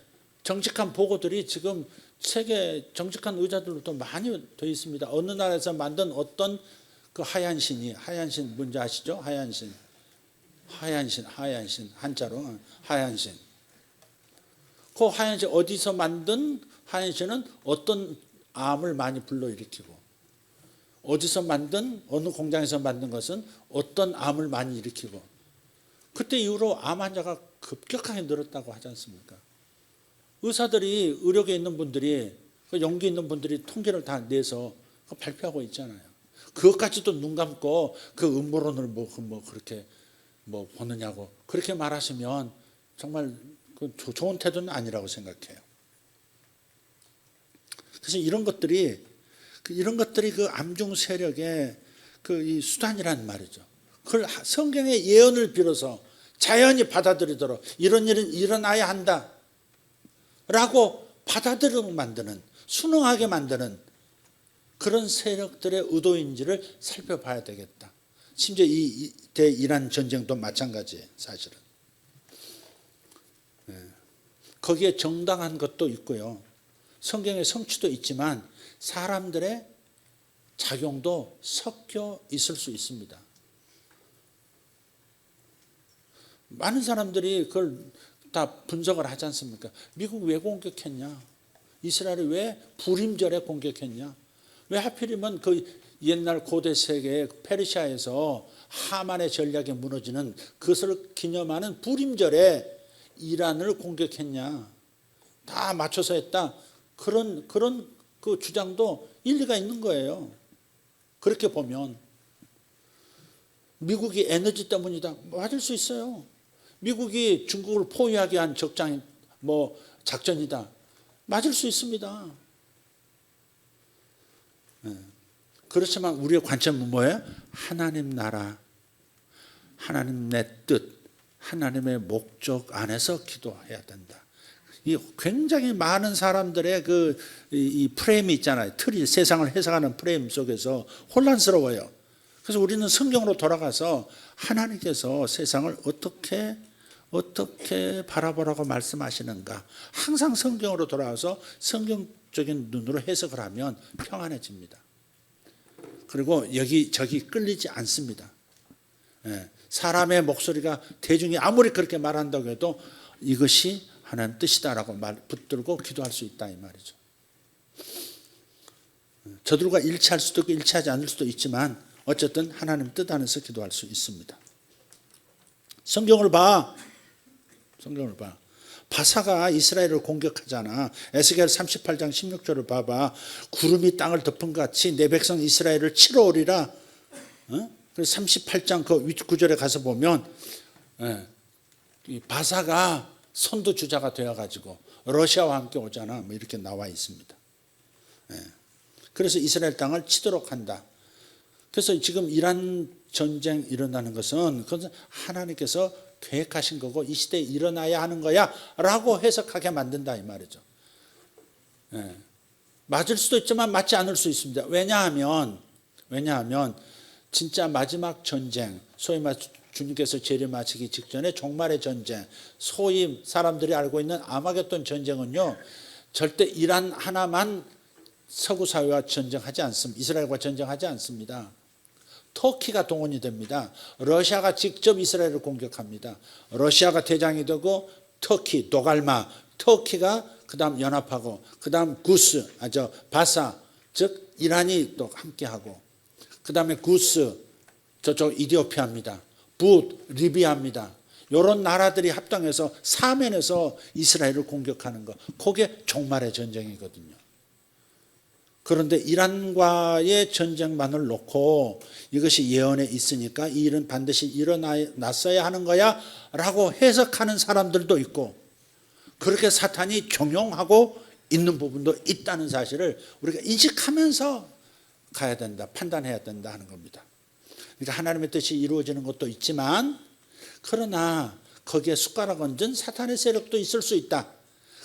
정직한 보고들이 지금 세계 정직한 의사들로도 많이 되어 있습니다. 어느 나라에서 만든 어떤 그 하얀 신 뭔지 아시죠? 하얀 신 한자로 하얀 신. 그 하얀 신 어디서 만든 하얀 신은 어떤 암을 많이 불러일으키고 어디서 만든 어느 공장에서 만든 것은 어떤 암을 많이 일으키고 그때 이후로 암 환자가 급격하게 늘었다고 하지 않습니까? 의사들이 의료계에 있는 분들이 연기 있는 분들이 통계를 다 내서 발표하고 있잖아요. 그것까지도 눈 감고 그 음모론을 그렇게 보느냐고 그렇게 말하시면 정말 좋은 태도는 아니라고 생각해요. 그래서 이런 것들이 그 암중 세력의 이 수단이란 말이죠. 그걸 성경의 예언을 빌어서 자연히 받아들이도록 이런 일은 일어나야 한다라고 받아들이도록 만드는 순응하게 만드는 그런 세력들의 의도인지를 살펴봐야 되겠다. 심지어 이 대이란 전쟁도 마찬가지예요. 사실은. 거기에 정당한 것도 있고요. 성경의 성취도 있지만 사람들의 작용도 섞여 있을 수 있습니다. 많은 사람들이 그걸 다 분석을 하지 않습니까? 미국 왜 공격했냐? 이스라엘이 왜 불임절에 공격했냐? 왜 하필이면 그 옛날 고대 세계 페르시아에서 하만의 전략에 무너지는 그것을 기념하는 불임절에 이란을 공격했냐? 다 맞춰서 했다. 그런 그 주장도 일리가 있는 거예요. 그렇게 보면 미국이 에너지 때문이다. 맞을 수 있어요. 미국이 중국을 포위하게 한 작전이다. 맞을 수 있습니다. 그렇지만 우리의 관점은 뭐예요? 하나님 나라, 하나님의 뜻, 하나님의 목적 안에서 기도해야 된다. 이 굉장히 많은 사람들의 이 프레임이 있잖아요. 틀이 세상을 해석하는 프레임 속에서 혼란스러워요. 그래서 우리는 성경으로 돌아가서 하나님께서 세상을 어떻게 어떻게 바라보라고 말씀하시는가. 항상 성경으로 돌아와서 성경적인 눈으로 해석을 하면 평안해집니다. 그리고 여기저기 끌리지 않습니다. 사람의 목소리가 대중이 아무리 그렇게 말한다고 해도 이것이 하나님 뜻이다라고 붙들고 기도할 수 있다 이 말이죠. 저들과 일치할 수도 있고 일치하지 않을 수도 있지만 어쨌든 하나님 뜻 안에서 기도할 수 있습니다. 성경을 봐. 바사가 이스라엘을 공격하잖아. 에스겔 38장 16절을 봐봐. 구름이 땅을 덮은 것 같이 내 백성 이스라엘을 치러 오리라. 그래서 38장 그 윗구절에 가서 보면 이 바사가 선두주자가 되어가지고 러시아와 함께 오잖아. 뭐 이렇게 나와 있습니다. 그래서 이스라엘 땅을 치도록 한다. 그래서 지금 이란 전쟁 일어나는 것은 그것은 하나님께서 계획하신 거고 이 시대에 일어나야 하는 거야 라고 해석하게 만든다 이 말이죠. 맞을 수도 있지만 맞지 않을 수 있습니다. 왜냐하면 진짜 마지막 전쟁, 소위 말 주님께서 재림하시기 직전에 종말의 전쟁, 소위 사람들이 알고 있는 아마겟돈 전쟁은요, 절대 이란 하나만 서구 사회와 전쟁하지 않습니다. 이스라엘과 전쟁하지 않습니다. 터키가 동원이 됩니다. 러시아가 직접 이스라엘을 공격합니다. 러시아가 대장이 되고 터키, 도갈마, 터키가 그 다음 연합하고 그 다음 구스, 바사, 즉 이란이 또 함께하고 그 다음에 구스, 저쪽 이디오피아입니다. 붓, 리비아입니다. 이런 나라들이 합당해서 사면에서 이스라엘을 공격하는 것, 그게 종말의 전쟁이거든요. 그런데 이란과의 전쟁만을 놓고 이것이 예언에 있으니까 이 일은 반드시 일어났어야 하는 거야 라고 해석하는 사람들도 있고 그렇게 사탄이 종용하고 있는 부분도 있다는 사실을 우리가 인식하면서 가야 된다, 판단해야 된다 하는 겁니다. 그러니까 하나님의 뜻이 이루어지는 것도 있지만 그러나 거기에 숟가락 얹은 사탄의 세력도 있을 수 있다.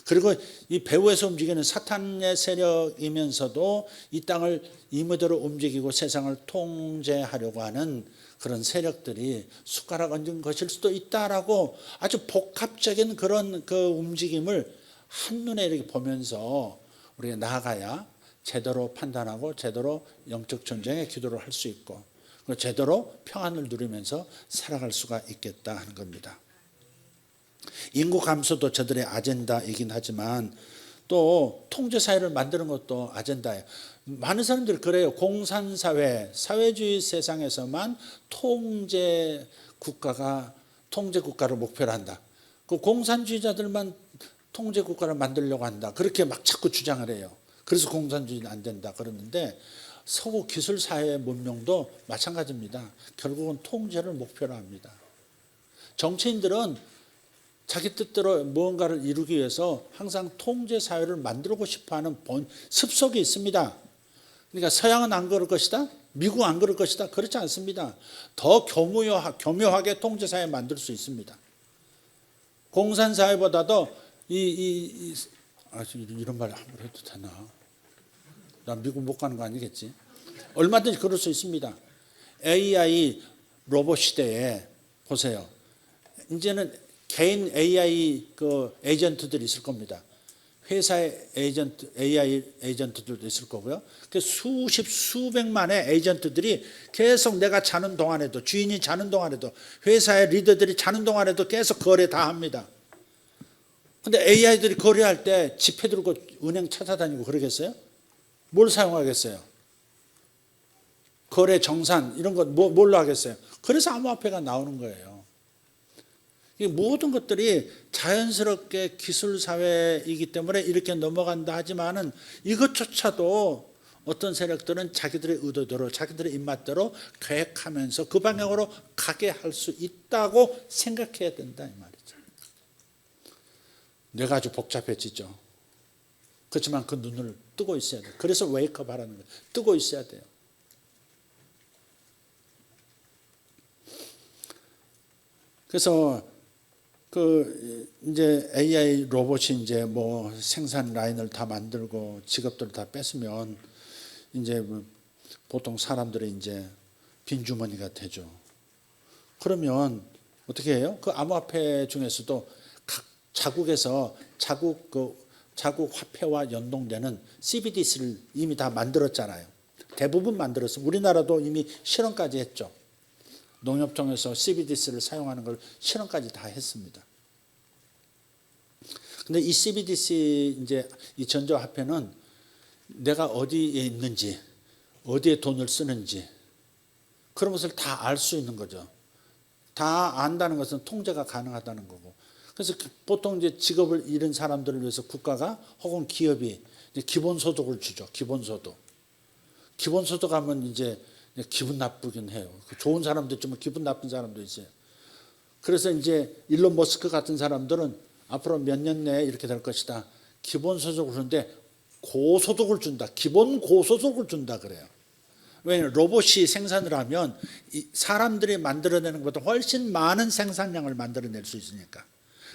그리고 이 배후에서 움직이는 사탄의 세력이면서도 이 땅을 임의대로 움직이고 세상을 통제하려고 하는 그런 세력들이 숟가락 얹은 것일 수도 있다라고 아주 복합적인 그런 그 움직임을 한눈에 이렇게 보면서 우리가 나아가야 제대로 판단하고 제대로 영적 전쟁에 기도를 할 수 있고 제대로 평안을 누리면서 살아갈 수가 있겠다 하는 겁니다. 인구 감소도 저들의 아젠다이긴 하지만 또 통제사회를 만드는 것도 아젠다예요. 많은 사람들이 그래요. 공산사회, 사회주의 세상에서만 통제 국가를 목표로 한다. 그 공산주의자들만 통제 국가를 만들려고 한다. 그렇게 막 자꾸 주장을 해요. 그래서 공산주의는 안 된다 그러는데 서구 기술사회의 문명도 마찬가지입니다. 결국은 통제를 목표로 합니다. 정치인들은 자기 뜻대로 무언가를 이루기 위해서 항상 통제사회를 만들고 싶어하는 습속이 있습니다. 그러니까 서양은 안 그럴 것이다, 미국은 안 그럴 것이다, 그렇지 않습니다. 더 교묘하게 통제사회 만들 수 있습니다. 공산사회보다도 이런 말 함부로 해도 되나? 나 미국 못 가는 거 아니겠지? 얼마든지 그럴 수 있습니다. AI 로봇 시대에 보세요. 이제는 개인 AI 그 에이전트들이 있을 겁니다. 회사의 AI 에이전트들도 있을 거고요. 수백만의 에이전트들이 계속 내가 자는 동안에도, 주인이 자는 동안에도, 회사의 리더들이 자는 동안에도 계속 거래 다 합니다. 근데 AI들이 거래할 때 지폐 들고 은행 찾아다니고 그러겠어요? 뭘 사용하겠어요? 거래 정산 이런 거 뭘로 하겠어요? 그래서 암호화폐가 나오는 거예요. 이 모든 것들이 자연스럽게 기술사회이기 때문에 이렇게 넘어간다 하지만은 이것조차도 어떤 세력들은 자기들의 의도대로 자기들의 입맛대로 계획하면서 그 방향으로 가게 할 수 있다고 생각해야 된다 이 말이죠. 뇌가 아주 복잡해지죠. 그렇지만 그 눈을 뜨고 있어야 돼요. 그래서 웨이크업 하라는 거예요. 뜨고 있어야 돼요. 그래서 이제 AI 로봇이 이제 뭐 생산 라인을 다 만들고 직업들을 다 뺏으면 이제 보통 사람들이 이제 빈주머니가 되죠. 그러면 어떻게 해요? 그 암호화폐 중에서도 각 자국에서 자국 화폐와 연동되는 CBDC를 이미 다 만들었잖아요. 대부분 만들었어요. 우리나라도 이미 실험까지 했죠. 농협청에서 CBDC를 사용하는 걸 실험까지 다 했습니다. 근데 이 CBDC 이제 이 전자화폐는 내가 어디에 있는지, 어디에 돈을 쓰는지 그런 것을 다 알 수 있는 거죠. 다 안다는 것은 통제가 가능하다는 거고. 그래서 보통 이제 직업을 잃은 사람들을 위해서 국가가 혹은 기업이 이제 기본소득을 주죠. 기본소득. 기본소득 하면 이제 기분 나쁘긴 해요. 좋은 사람도 있지만 기분 나쁜 사람도 있어요. 그래서 이제 일론 머스크 같은 사람들은 앞으로 몇 년 내에 이렇게 될 것이다. 기본소득을 주는데 고소득을 준다. 기본 고소득을 준다 그래요. 왜냐하면 로봇이 생산을 하면 사람들이 만들어내는 것보다 훨씬 많은 생산량을 만들어낼 수 있으니까.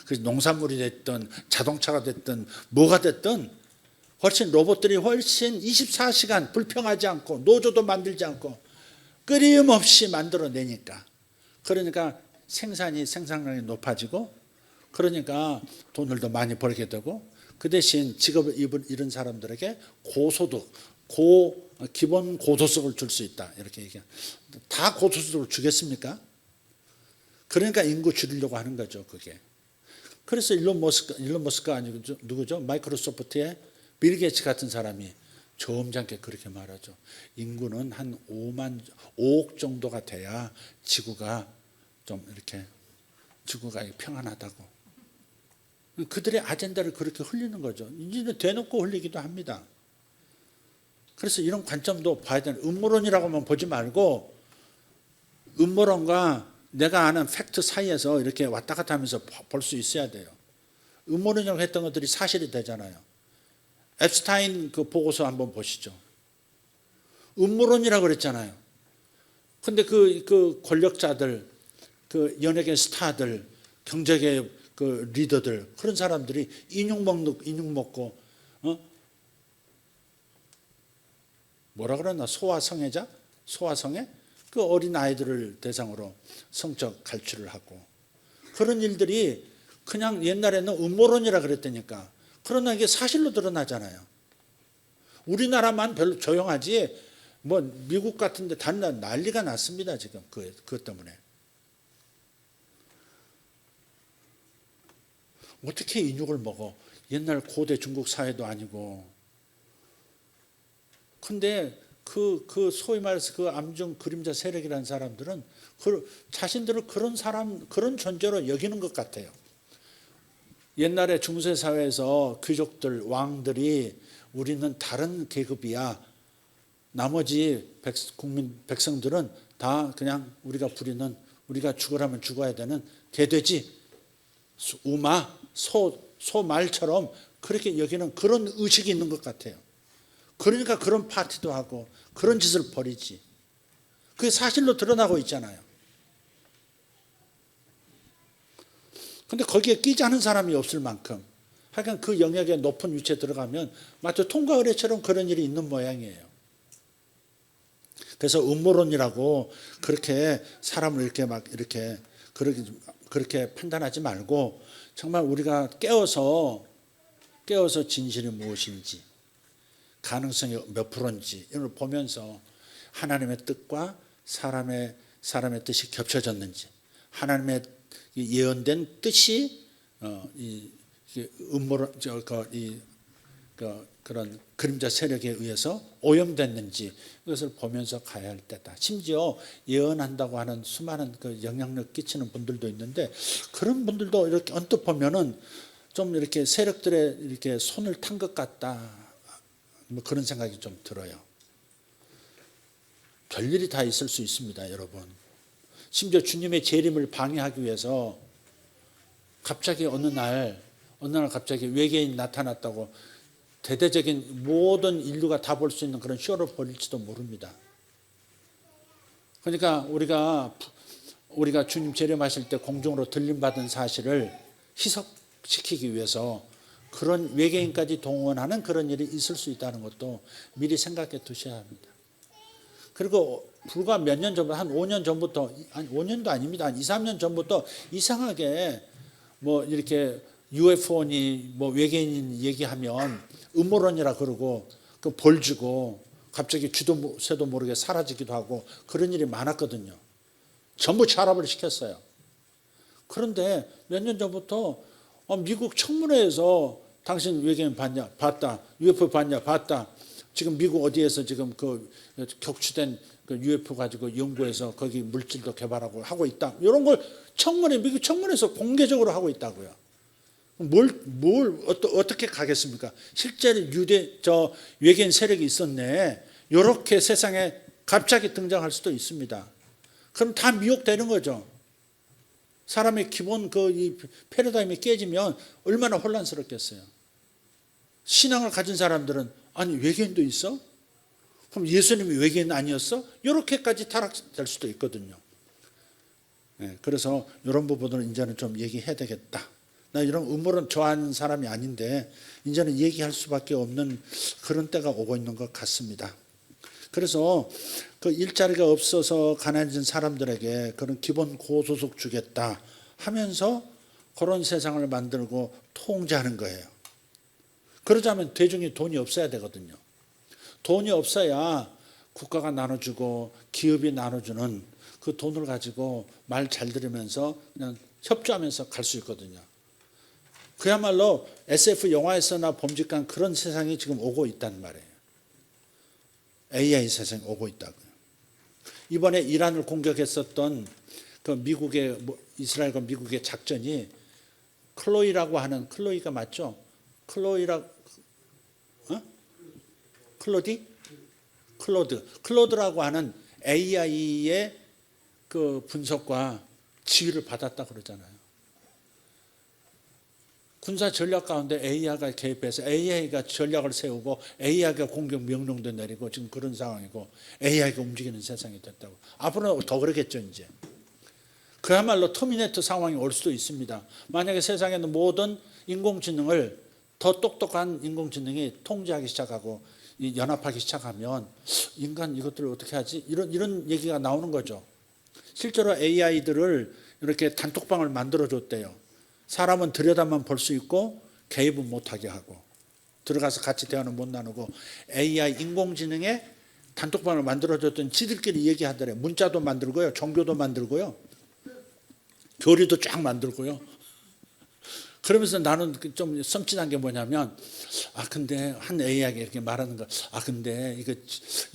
그래서 농산물이 됐든 자동차가 됐든 뭐가 됐든 훨씬 로봇들이 훨씬 24시간 불평하지 않고 노조도 만들지 않고 끊임없이 만들어내니까. 그러니까 생산량이 높아지고 그러니까 돈을 더 많이 벌게 되고 그 대신 직업을 잃은 사람들에게 고소득, 기본 고소득을 줄 수 있다. 이렇게 얘기해요. 다 고소득을 주겠습니까? 그러니까 인구 줄이려고 하는 거죠. 그게. 그래서 일론 머스크가 아니고 누구죠? 마이크로소프트의 빌 게이츠 같은 사람이 점잖게 그렇게 말하죠. 인구는 한 5억 정도가 돼야 지구가 좀 이렇게 평안하다고. 그들의 아젠다를 그렇게 흘리는 거죠. 이제는 대놓고 흘리기도 합니다. 그래서 이런 관점도 봐야 되는, 음모론이라고만 보지 말고 음모론과 내가 아는 팩트 사이에서 이렇게 왔다 갔다 하면서 볼 수 있어야 돼요. 음모론이라고 했던 것들이 사실이 되잖아요. 앱스타인 그 보고서 한번 보시죠. 음모론이라고 그랬잖아요. 근데 그 권력자들, 그 연예계 스타들, 경제계 그 리더들, 그런 사람들이 인육 먹고, 뭐라 그러나 소아성애 그 어린 아이들을 대상으로 성적 갈취를 하고 그런 일들이 그냥 옛날에는 음모론이라 그랬다니까. 그러나 이게 사실로 드러나잖아요. 우리나라만 별로 조용하지 뭐 미국 같은 데 다른 나라 난리가 났습니다. 지금 그것 때문에. 어떻게 인육을 먹어? 옛날 고대 중국 사회도 아니고. 근데 그 소위 말해서 그 암중 그림자 세력이라는 사람들은 자신들을 그런 존재로 여기는 것 같아요. 옛날에 중세 사회에서 귀족들, 왕들이 우리는 다른 계급이야. 나머지 백성들은 다 그냥 우리가 죽으라면 죽어야 되는 개돼지, 우마, 소말처럼 그렇게 여기는 그런 의식이 있는 것 같아요. 그러니까 그런 파티도 하고 그런 짓을 벌이지. 그게 사실로 드러나고 있잖아요. 근데 거기에 끼지 않은 사람이 없을 만큼 하여간 그 영역에 높은 위치에 들어가면 마치 통과 의례처럼 그런 일이 있는 모양이에요. 그래서 음모론이라고 그렇게 사람을 그렇게 판단하지 말고 정말 우리가 깨어서 진실이 무엇인지 가능성이 몇 프로인지 이걸 보면서 하나님의 뜻과 사람의 뜻이 겹쳐졌는지 하나님의 예언된 뜻이 그런 그림자 세력에 의해서 오염됐는지 이것을 보면서 가야 할 때다. 심지어 예언한다고 하는 수많은 그 영향력 끼치는 분들도 있는데 그런 분들도 이렇게 언뜻 보면은 좀 이렇게 세력들의 이렇게 손을 탄 것 같다. 뭐 그런 생각이 좀 들어요. 별일이 다 있을 수 있습니다, 여러분. 심지어 주님의 재림을 방해하기 위해서 갑자기 어느 날 갑자기 외계인이 나타났다고 대대적인 모든 인류가 다 볼 수 있는 그런 쇼를 벌일지도 모릅니다. 그러니까 우리가 주님 재림하실 때 공중으로 들림받은 사실을 희석시키기 위해서 그런 외계인까지 동원하는 그런 일이 있을 수 있다는 것도 미리 생각해 두셔야 합니다. 그리고 불과 몇 년 전부터, 한 5년 전부터, 한 5년도 아닙니다. 한 2, 3년 전부터 이상하게 뭐 이렇게 UFO니 뭐 외계인 얘기하면 음모론이라 그러고 그 벌 주고 갑자기 쥐도 새도 모르게 사라지기도 하고 그런 일이 많았거든요. 전부 차랍을 시켰어요. 그런데 몇 년 전부터 미국 청문회에서 당신 외계인 봤냐? 봤다. UFO 봤냐? 봤다. 지금 미국 어디에서 지금 그 격추된 그 UFO 가지고 연구해서 거기 물질도 개발하고 하고 있다. 이런 걸 미국 청문회에서 공개적으로 하고 있다고요. 어떻게 가겠습니까? 실제로 외계인 세력이 있었네. 이렇게 세상에 갑자기 등장할 수도 있습니다. 그럼 다 미혹되는 거죠. 사람의 기본 이 패러다임이 깨지면 얼마나 혼란스럽겠어요. 신앙을 가진 사람들은 아니 외계인도 있어? 그럼 예수님이 외계인 아니었어? 이렇게까지 타락될 수도 있거든요. 네, 그래서 이런 부분을 이제는 좀 얘기해야 되겠다. 나 이런 음모론 좋아하는 사람이 아닌데 이제는 얘기할 수밖에 없는 그런 때가 오고 있는 것 같습니다. 그래서 그 일자리가 없어서 가난해진 사람들에게 그런 기본 고소득 주겠다 하면서 그런 세상을 만들고 통제하는 거예요. 그러자면 대중이 돈이 없어야 되거든요. 돈이 없어야 국가가 나눠주고 기업이 나눠주는 그 돈을 가지고 말 잘 들으면서 그냥 협조하면서 갈 수 있거든요. 그야말로 SF 영화에서나 범직한 그런 세상이 지금 오고 있단 말이에요. AI 세상이 오고 있다고요. 이번에 이란을 공격했었던 그 이스라엘과 미국의 작전이 클로이라고 하는, 클로이가 맞죠? 클로드라고 하는 AI의 그 분석과 지휘를 받았다 그러잖아요. 군사 전략 가운데 AI가 개입해서 AI가 전략을 세우고 AI가 공격 명령도 내리고 지금 그런 상황이고 AI가 움직이는 세상이 됐다고. 앞으로는 더 그러겠죠 이제. 그야말로 터미네이터 상황이 올 수도 있습니다. 만약에 세상에는 모든 인공지능을 더 똑똑한 인공지능이 통제하기 시작하고 연합하기 시작하면 인간 이것들을 어떻게 하지? 이런 얘기가 나오는 거죠. 실제로 AI들을 이렇게 단톡방을 만들어줬대요. 사람은 들여다만 볼 수 있고 개입은 못하게 하고 들어가서 같이 대화는 못 나누고 AI 인공지능에 단톡방을 만들어줬더니 지들끼리 얘기하더래요. 문자도 만들고요. 종교도 만들고요. 교리도 쫙 만들고요. 그러면서 나는 좀 섬찟한 게 뭐냐면 근데 한 AI가 이렇게 말하는 거 근데 이거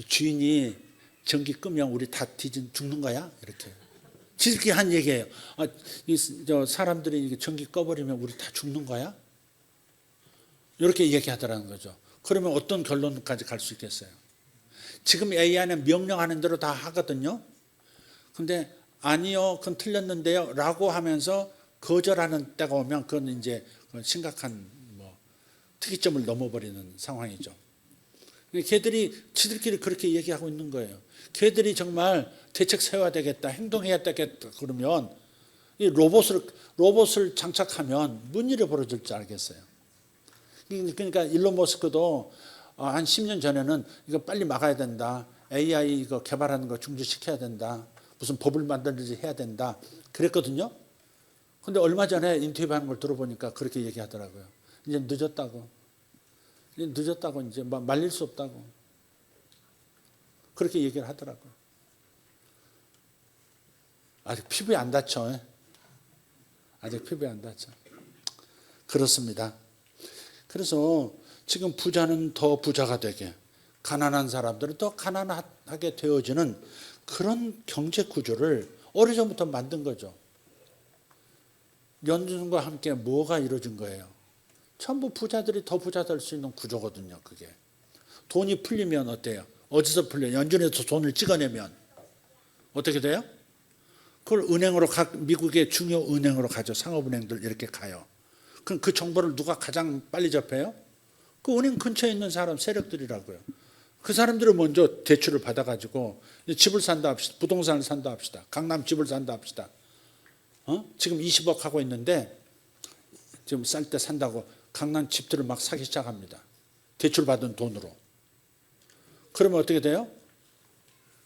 주인이 전기 끄면 우리 다 죽는 거야? 이렇게. 지들끼리 한 얘기예요. 사람들이 전기 꺼버리면 우리 다 죽는 거야? 이렇게 얘기하더라는 거죠. 그러면 어떤 결론까지 갈 수 있겠어요? 지금 AI는 명령하는 대로 다 하거든요. 근데 아니요, 그건 틀렸는데요 라고 하면서 거절하는 때가 오면 그건 이제 심각한 특이점을 넘어버리는 상황이죠. 지들끼리 그렇게 얘기하고 있는 거예요. 걔들이 정말 대책 세워야 되겠다, 행동해야 되겠다 그러면 이 로봇을 장착하면 무슨 일이 벌어질 줄 알겠어요. 그러니까 일론 머스크도 한 10년 전에는 이거 빨리 막아야 된다. AI 이거 개발하는 거 중지시켜야 된다. 무슨 법을 만들든지 해야 된다. 그랬거든요. 근데 얼마 전에 인터뷰하는 걸 들어보니까 그렇게 얘기하더라고요. 이제 늦었다고. 이제 말릴 수 없다고. 그렇게 얘기를 하더라고요. 아직 피부에 안 닿죠. 아직 피부에 안 닿죠. 그렇습니다. 그래서 지금 부자는 더 부자가 되게, 가난한 사람들은 더 가난하게 되어지는 그런 경제 구조를 오래전부터 만든 거죠. 연준과 함께 뭐가 이루어진 거예요? 전부 부자들이 더 부자 될 수 있는 구조거든요. 그게. 돈이 풀리면 어때요? 어디서 풀려요? 연준에서 돈을 찍어내면 어떻게 돼요? 그걸 미국의 중요 은행으로 가죠. 상업은행들 이렇게 가요. 그럼 그 정보를 누가 가장 빨리 접해요? 그 은행 근처에 있는 사람 세력들이라고요. 그 사람들은 먼저 대출을 받아가지고 집을 산다 합시다. 부동산을 산다 합시다. 강남 집을 산다 합시다. 지금 20억 하고 있는데 지금 쌀 때 산다고 강남 집들을 막 사기 시작합니다. 대출 받은 돈으로. 그러면 어떻게 돼요?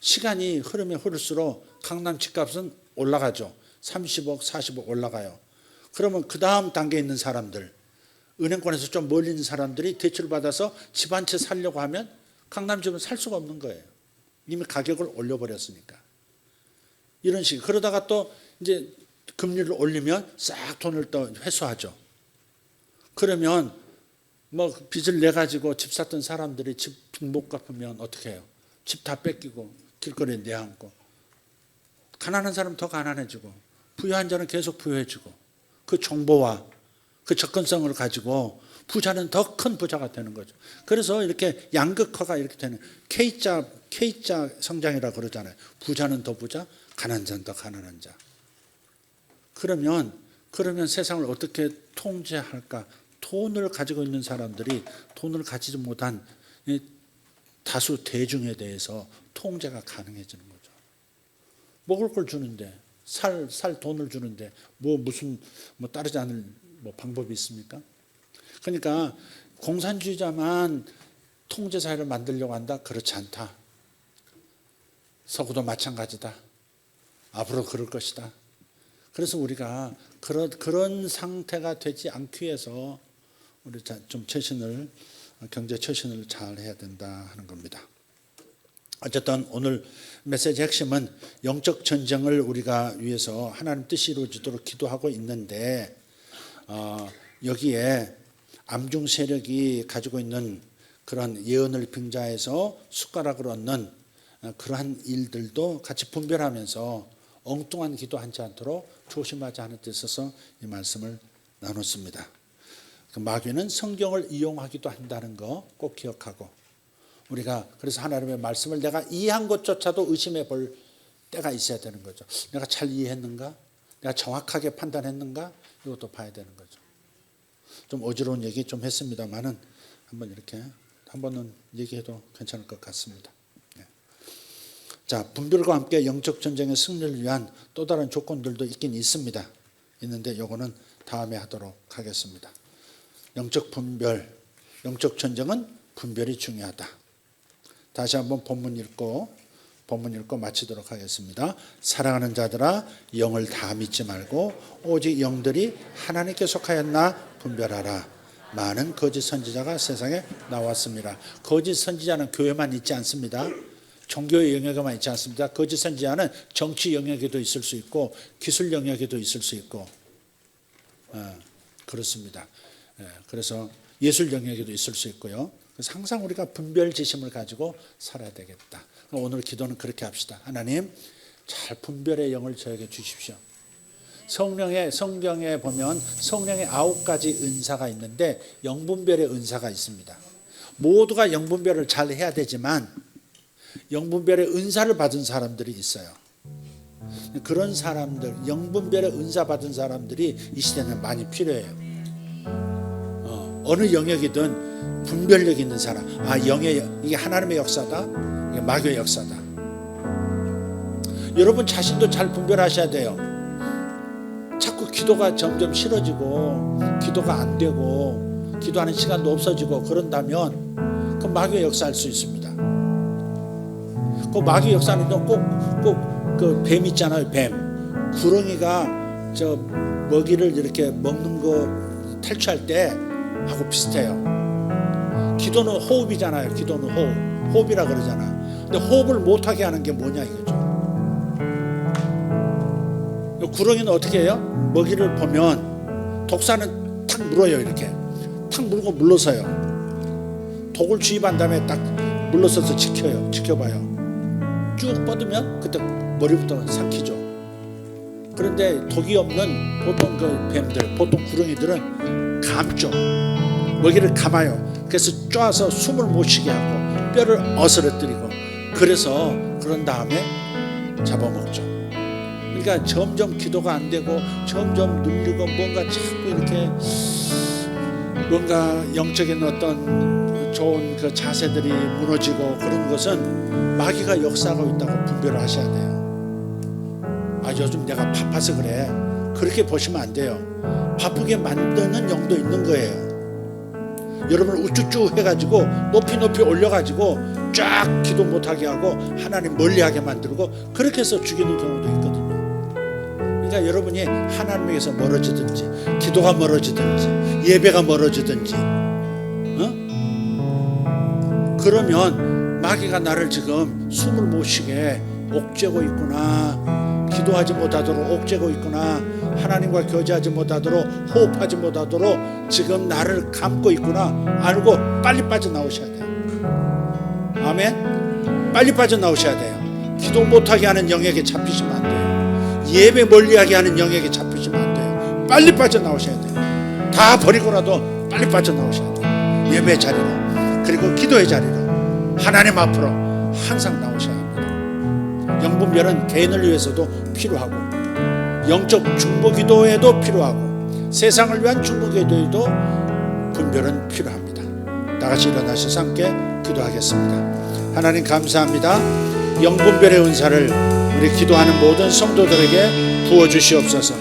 시간이 흐르면 흐를수록 강남 집값은 올라가죠. 30억, 40억 올라가요. 그러면 그 다음 단계에 있는 사람들, 은행권에서 좀 멀리 있는 사람들이 대출을 받아서 집 한 채 살려고 하면 강남 집은 살 수가 없는 거예요. 이미 가격을 올려버렸으니까. 이런 식. 그러다가 또 이제 금리를 올리면 싹 돈을 또 회수하죠. 그러면 뭐 빚을 내 가지고 집 샀던 사람들이 집 못 갚으면 어떻게 해요? 집 다 뺏기고 길거리에 내앉고, 가난한 사람은 더 가난해지고 부유한 자는 계속 부유해지고, 그 정보와 그 접근성을 가지고 부자는 더 큰 부자가 되는 거죠. 그래서 이렇게 양극화가 이렇게 되는 K자 성장이라고 그러잖아요. 부자는 더 부자, 가난한 자는 더 가난한 자. 그러면 세상을 어떻게 통제할까? 돈을 가지고 있는 사람들이 돈을 가지지 못한 다수 대중에 대해서 통제가 가능해지는 거죠. 먹을 걸 주는데, 살 돈을 주는데 무슨 따르지 않을 방법이 있습니까? 그러니까 공산주의자만 통제 사회를 만들려고 한다? 그렇지 않다. 서구도 마찬가지다. 앞으로 그럴 것이다. 그래서 우리가 그런 상태가 되지 않기 위해서 우리 좀 경제 처신을 잘 해야 된다 하는 겁니다. 어쨌든 오늘 메시지 핵심은 영적 전쟁을 우리가 위해서 하나님 뜻이 이루어지도록 기도하고 있는데, 여기에 암중 세력이 가지고 있는 그런 예언을 빙자해서 숟가락을 얻는 그러한 일들도 같이 분별하면서 엉뚱한 기도하지 않도록 조심하자 하는 뜻에서 이 말씀을 나눴습니다. 마귀는 성경을 이용하기도 한다는 거 꼭 기억하고, 우리가 그래서 하나님의 말씀을 내가 이해한 것조차도 의심해 볼 때가 있어야 되는 거죠. 내가 잘 이해했는가? 내가 정확하게 판단했는가? 이것도 봐야 되는 거죠. 좀 어지러운 얘기 좀 했습니다만은 한 번은 얘기해도 괜찮을 것 같습니다. 자, 분별과 함께 영적 전쟁의 승리를 위한 또 다른 조건들도 있긴 있는데 요거는 다음에 하도록 하겠습니다. 영적 분별, 영적 전쟁은 분별이 중요하다. 다시 한번 본문 읽고 마치도록 하겠습니다. 사랑하는 자들아, 영을 다 믿지 말고 오직 영들이 하나님께 속하였나 분별하라. 많은 거짓 선지자가 세상에 나왔습니다. 거짓 선지자는 교회만 있지 않습니다. 종교의 영역에만 있지 않습니다. 거짓 선지자는 정치 영역에도 있을 수 있고 기술 영역에도 있을 수 있고, 그렇습니다. 그래서 예술 영역에도 있을 수 있고요. 그래서 항상 우리가 분별지심을 가지고 살아야 되겠다. 오늘 기도는 그렇게 합시다. 하나님, 잘 분별의 영을 저에게 주십시오. 성경에 보면 성령의 9가지 은사가 있는데 영분별의 은사가 있습니다. 모두가 영분별을 잘 해야 되지만 영분별의 은사를 받은 사람들이 있어요. 그런 사람들, 영분별의 은사 받은 사람들이 이 시대는 많이 필요해요. 어느 영역이든 분별력 있는 사람, 이게 하나님의 역사다, 이게 마귀의 역사다. 여러분 자신도 잘 분별하셔야 돼요. 자꾸 기도가 점점 싫어지고 기도가 안 되고 기도하는 시간도 없어지고 그런다면 그 마귀의 역사할 수 있습니다. 그 마귀의 역사는 꼭 그 뱀 있잖아요. 뱀, 구렁이가 저 먹이를 이렇게 먹는 거 탈취할 때 하고 비슷해요. 기도는 호흡이잖아요. 기도는 호흡이라 그러잖아. 근데 호흡을 못하게 하는 게 뭐냐 이거죠. 구렁이는 어떻게 해요? 먹이를 보면 독사는 탁 물어요. 이렇게 탁 물고 물러서요. 독을 주입한 다음에 딱 물러서서 지켜봐요. 쭉 뻗으면 그때 머리부터 삼키죠. 그런데 독이 없는 보통 그 뱀들, 보통 구렁이들은 감죠. 먹이를 감아요. 그래서 쪼아서 숨을 못 쉬게 하고 뼈를 어스러뜨리고, 그래서 그런 다음에 잡아먹죠. 그러니까 점점 기도가 안 되고 점점 눌리고 뭔가 자꾸 이렇게 뭔가 영적인 어떤 좋은 그 자세들이 무너지고 그런 것은 마귀가 역사하고 있다고 분별을 하셔야 돼요. 요즘 내가 바빠서 그래, 그렇게 보시면 안 돼요. 바쁘게 만드는 영도 있는 거예요. 여러분을 우쭈쭈 해가지고 높이 올려가지고 쫙 기도 못하게 하고 하나님 멀리하게 만들고 그렇게 해서 죽이는 경우도 있거든요. 그러니까 여러분이 하나님에게서 멀어지든지 기도가 멀어지든지 예배가 멀어지든지 그러면 마귀가 나를 지금 숨을 못 쉬게 옥죄고 있구나, 기도하지 못하도록 옥죄고 있구나, 하나님과 교제하지 못하도록, 호흡하지 못하도록 지금 나를 감고 있구나 알고 빨리 빠져나오셔야 돼요. 아멘. 빨리 빠져나오셔야 돼요. 기도 못하게 하는 영에게 잡히시면 안 돼요. 예배 멀리하게 하는 영에게 잡히시면 안 돼요. 빨리 빠져나오셔야 돼요. 다 버리고라도 빨리 빠져나오셔야 돼요. 예배 자리로, 그리고 기도의 자리로, 하나님 앞으로 항상 나오셔야 합니다. 영분별은 개인을 위해서도 필요하고, 영적 중보기도에도 필요하고, 세상을 위한 중보기도에도 분별은 필요합니다. 다같이 일어나셔서 함께 기도하겠습니다. 하나님 감사합니다. 영분별의 은사를 우리 기도하는 모든 성도들에게 부어주시옵소서.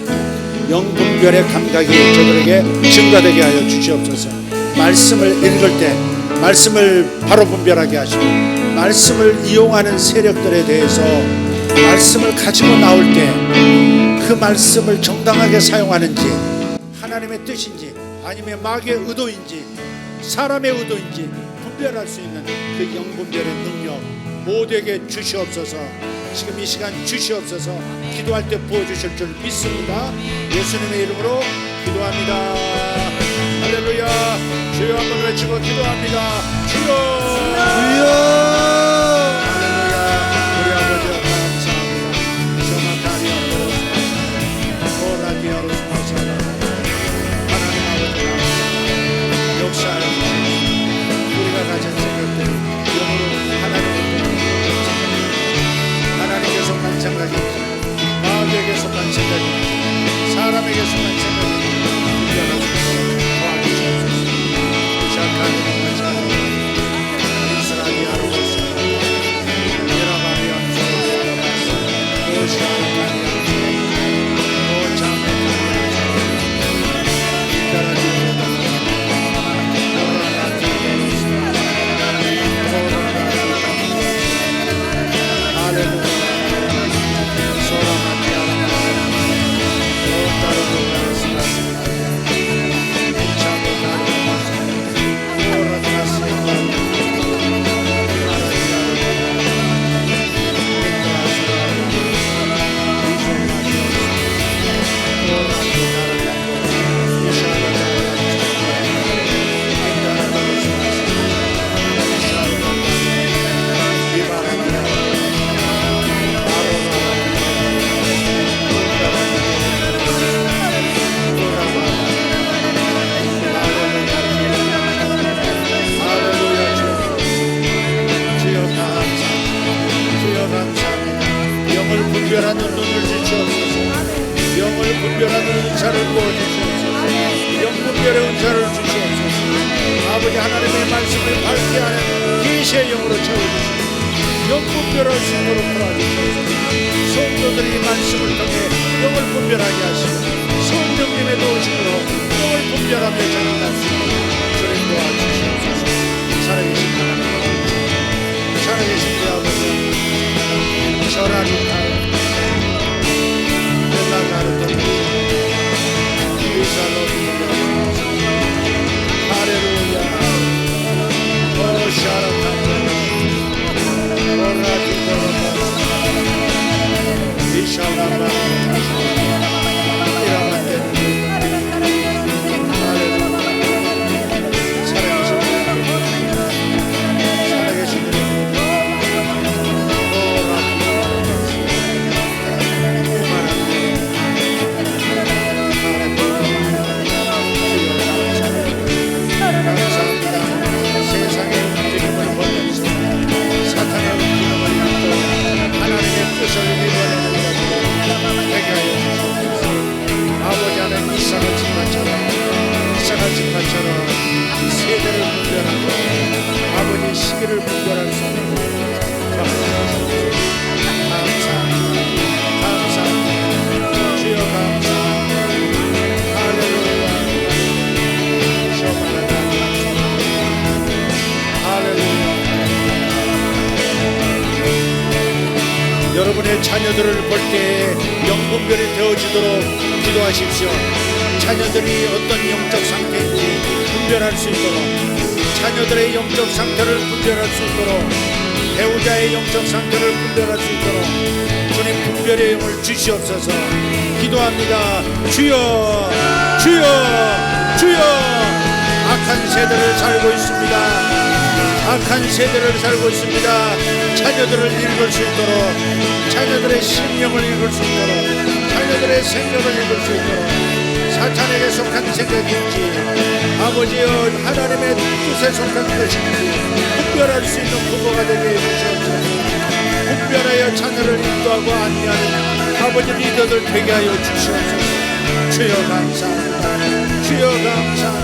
영분별의 감각이 저들에게 증가되게 하여 주시옵소서. 말씀을 읽을 때 말씀을 바로 분별하게 하시고, 말씀을 이용하는 세력들에 대해서 말씀을 가지고 나올 때 그 말씀을 정당하게 사용하는지, 하나님의 뜻인지 아니면 마귀의 의도인지 사람의 의도인지 분별할 수 있는 그 영분별의 능력 모두에게 주시옵소서. 지금 이 시간 주시옵소서. 기도할 때 부어주실 줄 믿습니다. 예수님의 이름으로 기도합니다. 할렐루야. 주여 한번 외치고 기도합니다. 주여. 할렐루야. 우리 아버지 감사합니다. 소마타리아로 오라디아로 마사라. 하나님 아버지 역사하여 우리가 가진 생각들 영으로 하나님께서만 생각이, 마귀에게서만 생각이, 사람에게서만 생각이 도와주시옵소서. 시작하는 것처럼 이스라엘이 아르고서 미라바리 안소로 오시아르카니 오자메카니 분별하는 눈을 주시옵소서. 영을 분별하는 은사를 부어주시옵소서. 영분별의 은사를 주시옵소서. 아버지 하나님의 말씀을 밝게 하는 계시의 영으로 채워주시옵소서. 영분별할 수 있도록 도와주시옵소서. 성도들이 이 말씀을 통해 영을 분별하게 하시고 성령님의 도우심으로 영을 분별하며 전진할 수 있도록 주님 도와주시옵소서. 살아계신 하나님, 살아계신 그 아버지, 전하니까요. 할렐루야. 자녀들을 볼 때 영분별이 되어지도록 기도하십시오. 자녀들이 어떤 영적 상태인지 분별할 수 있도록, 자녀들의 영적 상태를 분별할 수 있도록, 배우자의 영적 상태를 분별할 수 있도록 주님 분별의 영을 주시옵소서. 기도합니다. 주여, 주여, 주여. 악한 세대를 살고 있습니다. 악한 세대를 살고 있습니다. 자녀들을 읽을 수 있도록, 자녀들의 심령을 읽을 수 있도록, 자녀들의 생각을 읽을 수 있도록, 사탄에게 속한 생각인지 아버지여 하나님의 뜻에 속한 것인지 분별할 수 있는 부모가 되게 해주시옵소서. 분별하여 자녀를 인도하고 안내하는 아버지 리더들 되게 하여 주시옵소서. 주여 감사합니다. 주여 감사합니다.